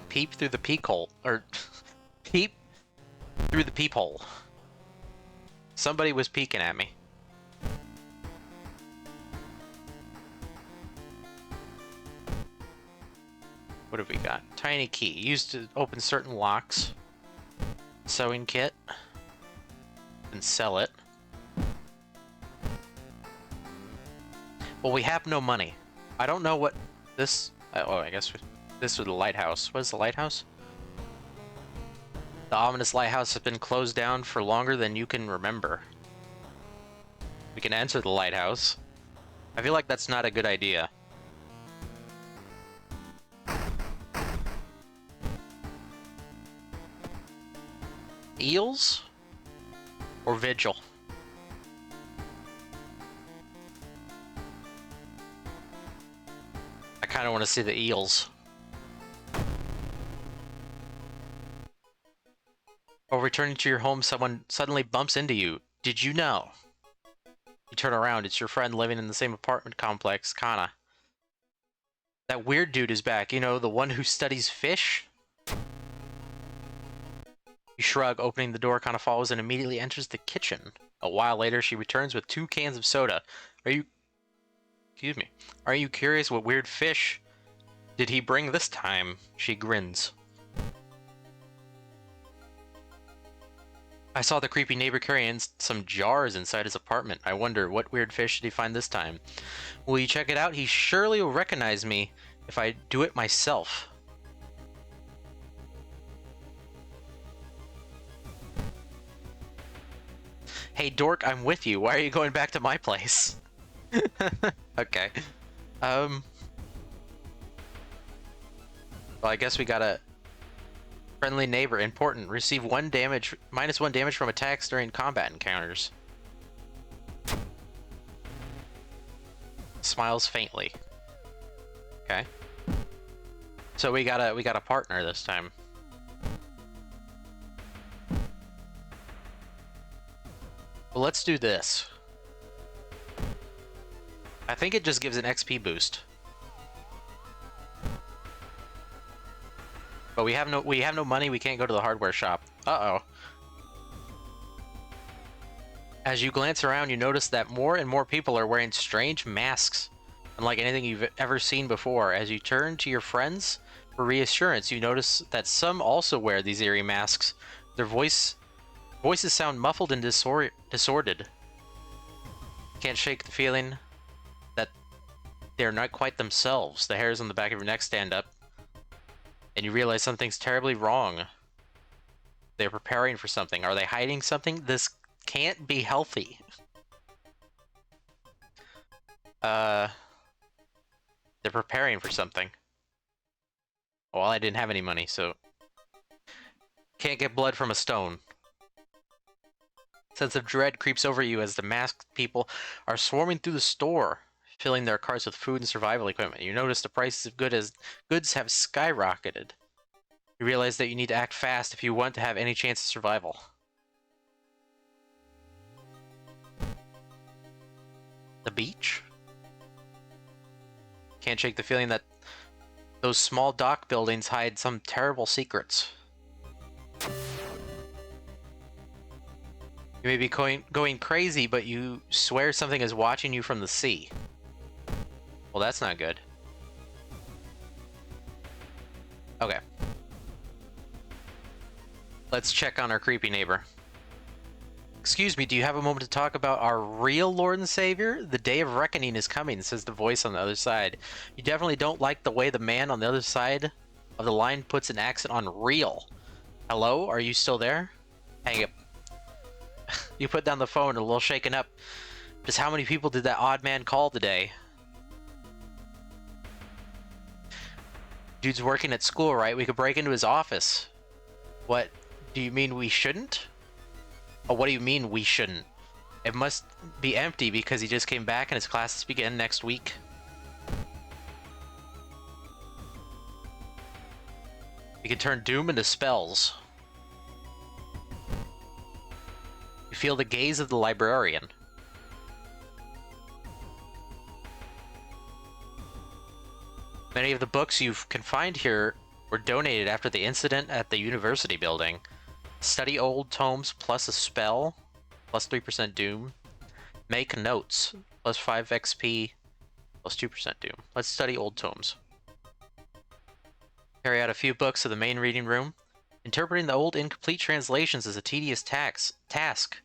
Peep through the peephole. Or... peep through the peephole. Somebody was peeking at me. What have we got? Tiny key. Used to open certain locks. Sewing kit. And sell it. Well, we have no money. I don't know what this... oh, I guess this was the lighthouse. What is the lighthouse? The ominous lighthouse has been closed down for longer than you can remember. We can enter the lighthouse. I feel like that's not a good idea. Eels? Or vigil? don't want to see the eels. While returning to your home, someone suddenly bumps into you. Did you know? You turn around, it's your friend living in the same apartment complex, Kana. That weird dude is back, you know, the one who studies fish? You shrug, opening the door, Kana follows and immediately enters the kitchen. A while later, she returns with 2 cans of soda. Excuse me. Are you curious what weird fish did he bring this time? She grins. I saw the creepy neighbor carrying some jars inside his apartment. I wonder, what weird fish did he find this time? Will you check it out? He surely will recognize me if I do it myself. Hey, dork, I'm with you. Why are you going back to my place? Okay. Well, I guess we got a friendly neighbor. Important. Receive -1 damage from attacks during combat encounters. Smiles faintly. Okay. So we got a partner this time. Well, let's do this. I think it just gives an XP boost. But we have no money, we can't go to the hardware shop. Uh-oh. As you glance around, you notice that more and more people are wearing strange masks, unlike anything you've ever seen before. As you turn to your friends for reassurance, you notice that some also wear these eerie masks. Their voices sound muffled and disordered. Can't shake the feeling that they're not quite themselves. The hairs on the back of your neck stand up, and you realize something's terribly wrong. They're preparing for something. Are they hiding something? This can't be healthy. They're preparing for something. Well, I didn't have any money, so... Can't get blood from a stone. Sense of dread creeps over you as the masked people are swarming through the store, filling their carts with food and survival equipment. You notice the prices of goods have skyrocketed. You realize that you need to act fast if you want to have any chance of survival. The beach? Can't shake the feeling that those small dock buildings hide some terrible secrets. You may be going crazy, but you swear something is watching you from the sea. Well, that's not good. Okay. Let's check on our creepy neighbor. Excuse me, do you have a moment to talk about our real Lord and Savior? The day of reckoning is coming, says the voice on the other side. You definitely don't like the way the man on the other side of the line puts an accent on real. Hello? Are you still there? Hang up. You put down the phone, a little shaken up. Just how many people did that odd man call today? Dude's working at school, right? We could break into his office. What? Do you mean we shouldn't? Oh, what do you mean we shouldn't? It must be empty because he just came back and his classes begin next week. You can turn doom into spells. You feel the gaze of the librarian. Many of the books you can find here were donated after the incident at the university building. Study old tomes plus a spell, plus 3% doom. Make notes, plus 5 XP, plus 2% doom. Let's study old tomes. Carry out a few books to the main reading room. Interpreting the old incomplete translations is a tedious task.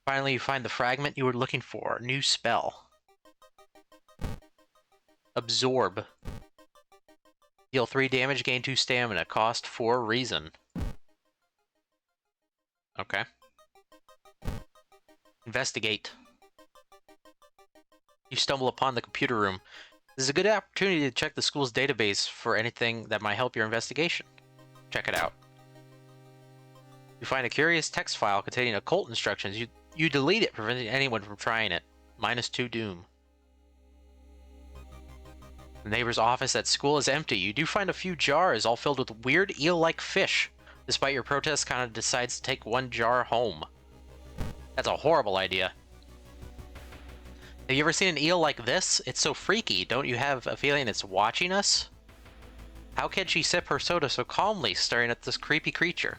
Finally, you find the fragment you were looking for. New spell. Absorb. Deal 3 damage, gain 2 stamina. Cost 4 reason. Okay. Investigate. You stumble upon the computer room. This is a good opportunity to check the school's database for anything that might help your investigation. Check it out. You find a curious text file containing occult instructions. You delete it, preventing anyone from trying it. -2 doom. The neighbor's office at school is empty. You do find a few jars, all filled with weird eel-like fish. Despite your protest, Kana decides to take one jar home. That's a horrible idea. Have you ever seen an eel like this? It's so freaky. Don't you have a feeling it's watching us? How can she sip her soda so calmly, staring at this creepy creature?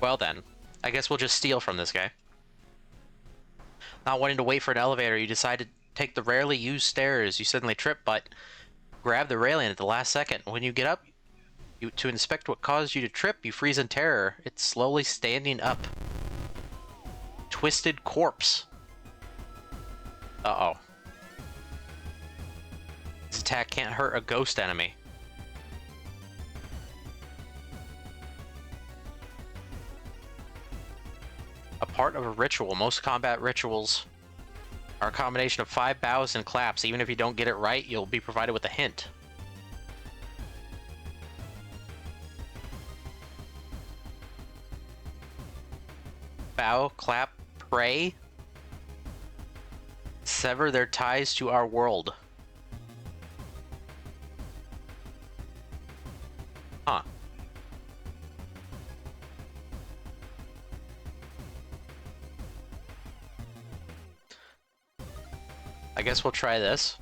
Well then, I guess we'll just steal from this guy. Not wanting to wait for an elevator, you decide to take the rarely used stairs. You suddenly trip, but grab the railing at the last second. When you get up to inspect what caused you to trip, you freeze in terror. It's slowly standing up. Twisted corpse. Uh-oh. This attack can't hurt a ghost enemy. A part of a ritual. Most combat rituals are a combination of 5 bows and claps. Even if you don't get it right, you'll be provided with a hint. Bow, clap, pray. Sever their ties to our world. Huh. I guess we'll try this.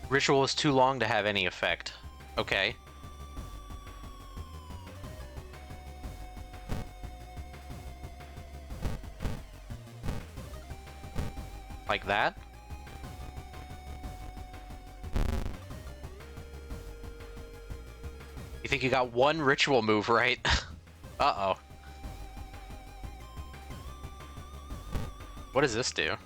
Ritual is too long to have any effect. Okay. Like that? You think you got one ritual move right? Uh-oh. What does this do?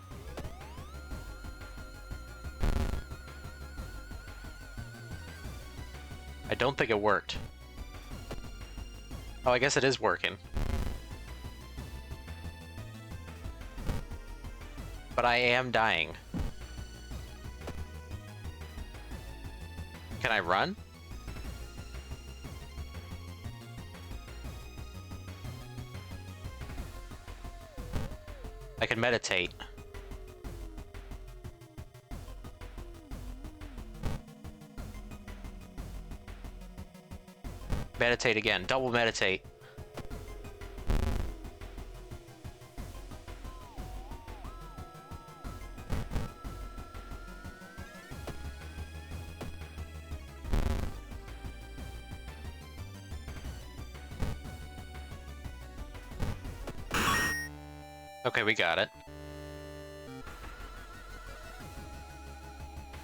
I don't think it worked. Oh, I guess it is working. But I am dying. Can I run? I can meditate. Meditate again. Double meditate. Okay, we got it.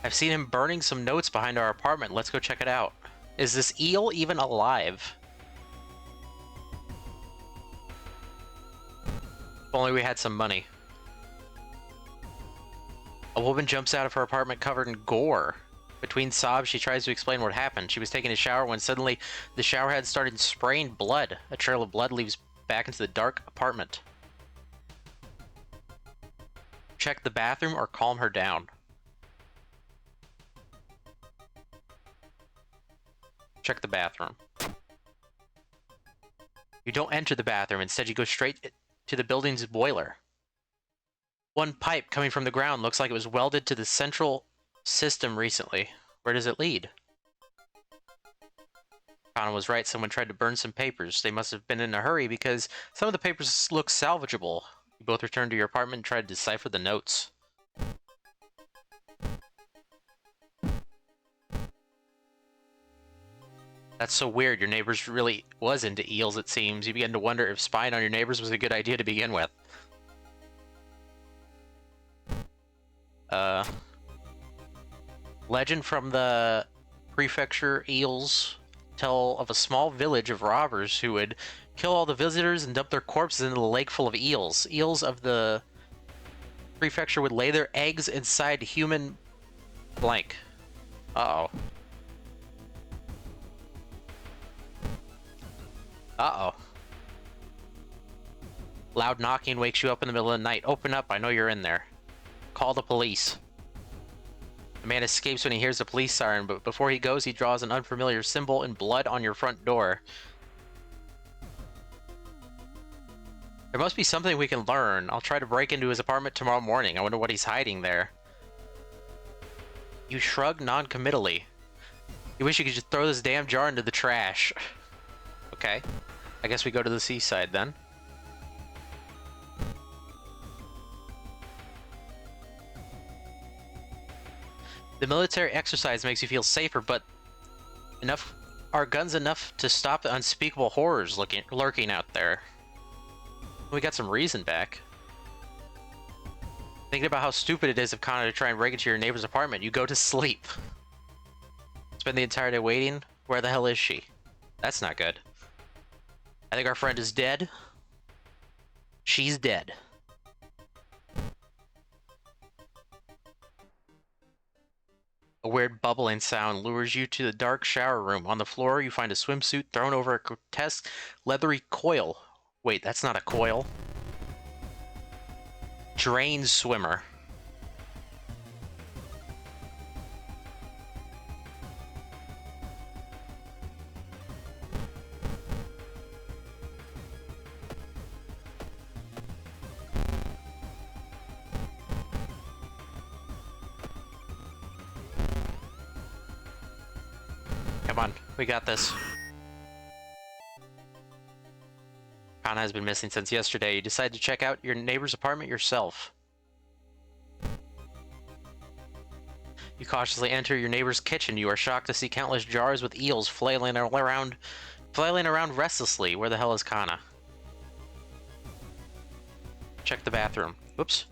I've seen him burning some notes behind our apartment. Let's go check it out. Is this eel even alive? If only we had some money. A woman jumps out of her apartment covered in gore. Between sobs, she tries to explain what happened. She was taking a shower when suddenly the shower head started spraying blood. A trail of blood leads back into the dark apartment. Check the bathroom or calm her down. Check the bathroom. You don't enter the bathroom. Instead, you go straight to the building's boiler. One pipe coming from the ground looks like it was welded to the central system recently. Where does it lead? Kana was right. Someone tried to burn some papers. They must have been in a hurry because some of the papers look salvageable. You both return to your apartment and try to decipher the notes. That's so weird. Your neighbors really was into eels, it seems. You begin to wonder if spying on your neighbors was a good idea to begin with. Legend from the prefecture eels tell of a small village of robbers who would kill all the visitors and dump their corpses into the lake full of eels. Eels of the prefecture would lay their eggs inside human blank. Uh-oh. Uh-oh. Loud knocking wakes you up in the middle of the night. Open up, I know you're in there. Call the police. The man escapes when he hears the police siren, but before he goes, he draws an unfamiliar symbol in blood on your front door. There must be something we can learn. I'll try to break into his apartment tomorrow morning. I wonder what he's hiding there. You shrug non-committally. You wish you could just throw this damn jar into the trash. Okay. I guess we go to the seaside then. The military exercise makes you feel safer, but are guns enough to stop the unspeakable horrors lurking out there? We got some reason back. Thinking about how stupid it is of Kana to try and break into your neighbor's apartment, you go to sleep. Spend the entire day waiting? Where the hell is she? That's not good. I think our friend is dead. She's dead. A weird bubbling sound lures you to the dark shower room. On the floor, you find a swimsuit thrown over a grotesque, leathery coil. Wait, that's not a coil. Drain swimmer. Come on, we got this. Kana has been missing since yesterday. You decide to check out your neighbor's apartment yourself. You cautiously enter your neighbor's kitchen. You are shocked to see countless jars with eels flailing around restlessly. Where the hell is Kana? Check the bathroom. Oops.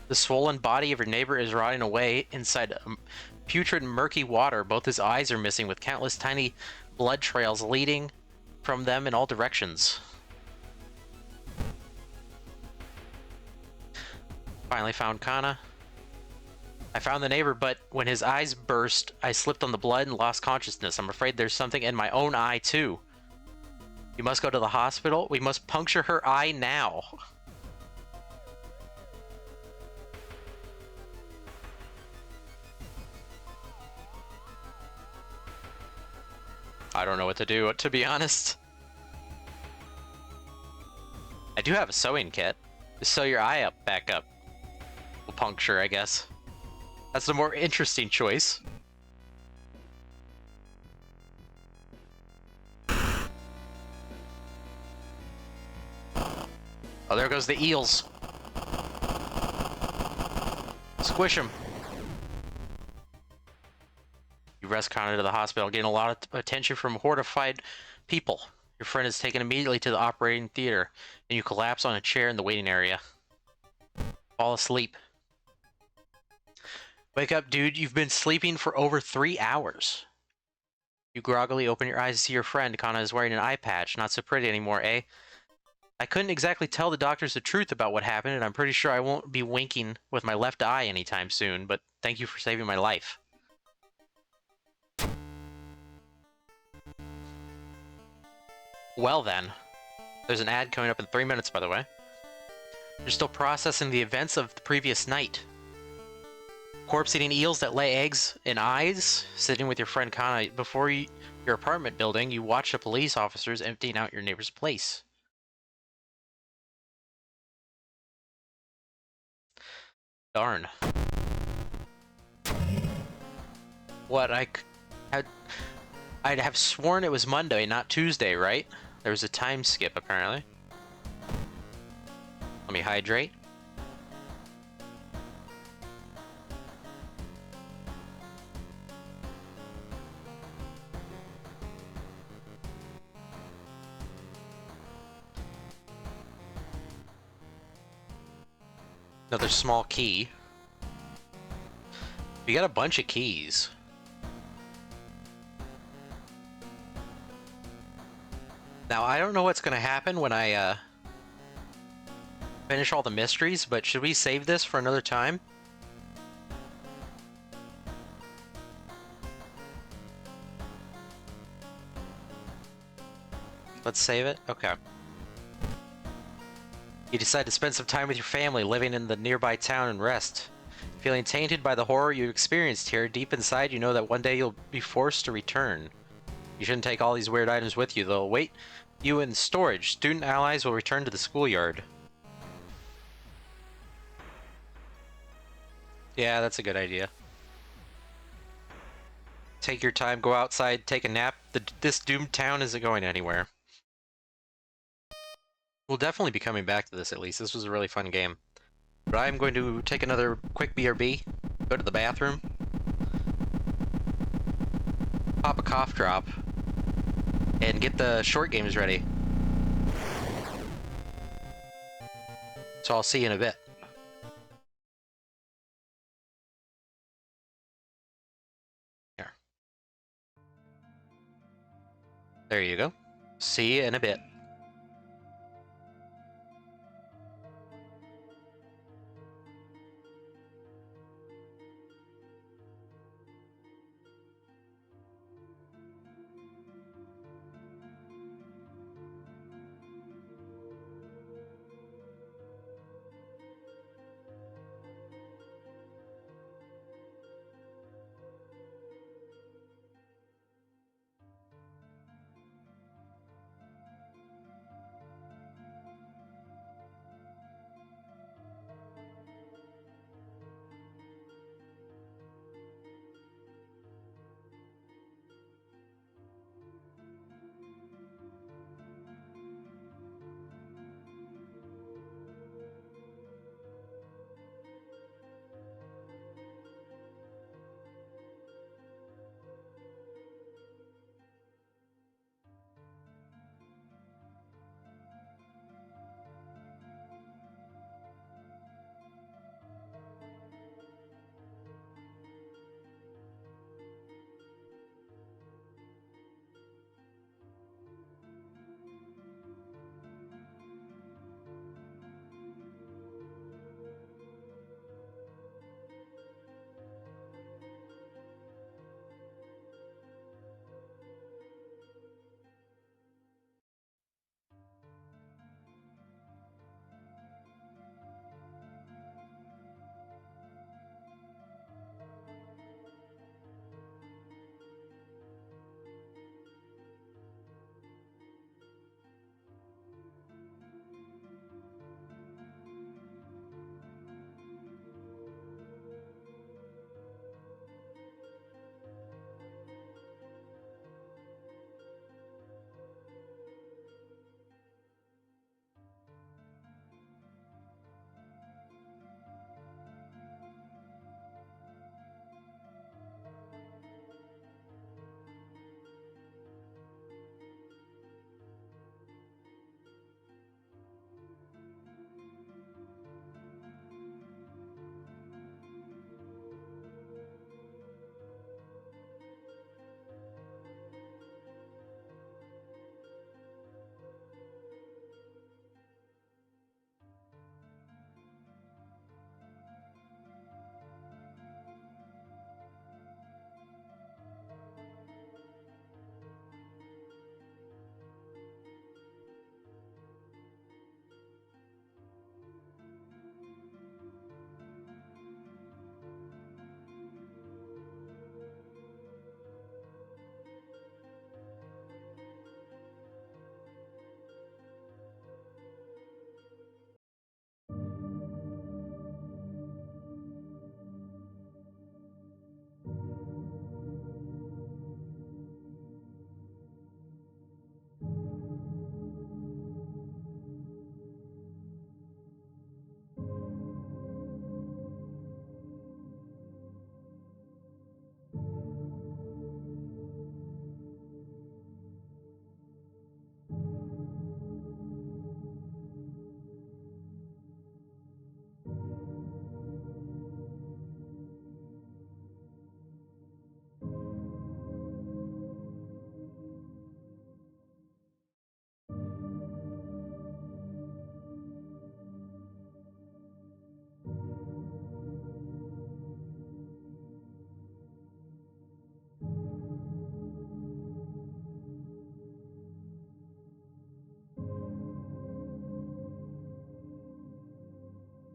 The swollen body of your neighbor is rotting away inside putrid, murky water. Both his eyes are missing, with countless tiny blood trails leading from them in all directions. Finally found Kana. I found the neighbor, but when his eyes burst, I slipped on the blood and lost consciousness. I'm afraid there's something in my own eye, too. You must go to the hospital. We must puncture her eye now. I don't know what to do, to be honest. I do have a sewing kit. Just sew your eye back up. We'll puncture, I guess. That's the more interesting choice. Oh, there goes the eels. Squish them. You rush Kana to the hospital, getting a lot of attention from horrified people. Your friend is taken immediately to the operating theater, and you collapse on a chair in the waiting area. Fall asleep. Wake up, dude. You've been sleeping for over 3 hours. You groggily open your eyes to see your friend. Kana is wearing an eye patch. Not so pretty anymore, eh? I couldn't exactly tell the doctors the truth about what happened, and I'm pretty sure I won't be winking with my left eye anytime soon, but thank you for saving my life. Well then. There's an ad coming up in 3 minutes, by the way. You're still processing the events of the previous night. Corpse-eating eels that lay eggs in eyes, sitting with your friend Kana before your apartment building, you watch the police officers emptying out your neighbor's place. Darn. What, I'd have sworn it was Monday, not Tuesday, right? There was a time skip, apparently. Let me hydrate. Another small key. We got a bunch of keys. Now, I don't know what's going to happen when I finish all the mysteries, but should we save this for another time? Let's save it? Okay. You decide to spend some time with your family living in the nearby town and rest. Feeling tainted by the horror you experienced here, deep inside you know that one day you'll be forced to return. You shouldn't take all these weird items with you, though. Wait you in storage. Student allies will return to the schoolyard. Yeah, that's a good idea. Take your time, go outside, take a nap. This doomed town isn't going anywhere. We'll definitely be coming back to this at least. This was a really fun game. But I'm going to take another quick BRB, go to the bathroom, pop a cough drop, and get the short games ready. So I'll see you in a bit. Here. There you go. See you in a bit.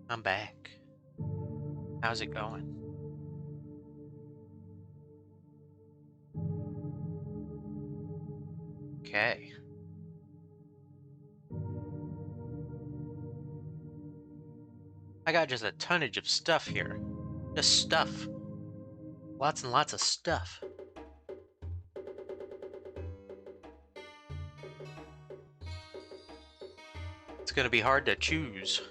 I'm back. How's it going? Okay. I got just a tonnage of stuff here. Just stuff. Lots and lots of stuff. It's gonna be hard to choose.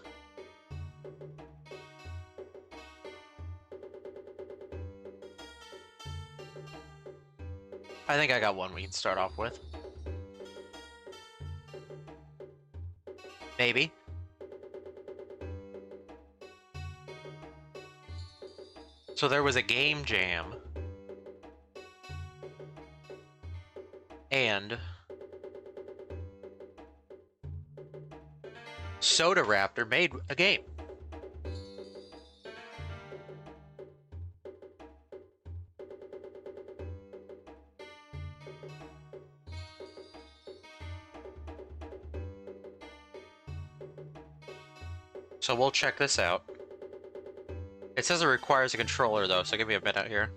I think I got one we can start off with. Maybe. So there was a game jam. And Soda Raptor made a game. So we'll check this out. It says it requires a controller though, so give me a minute here.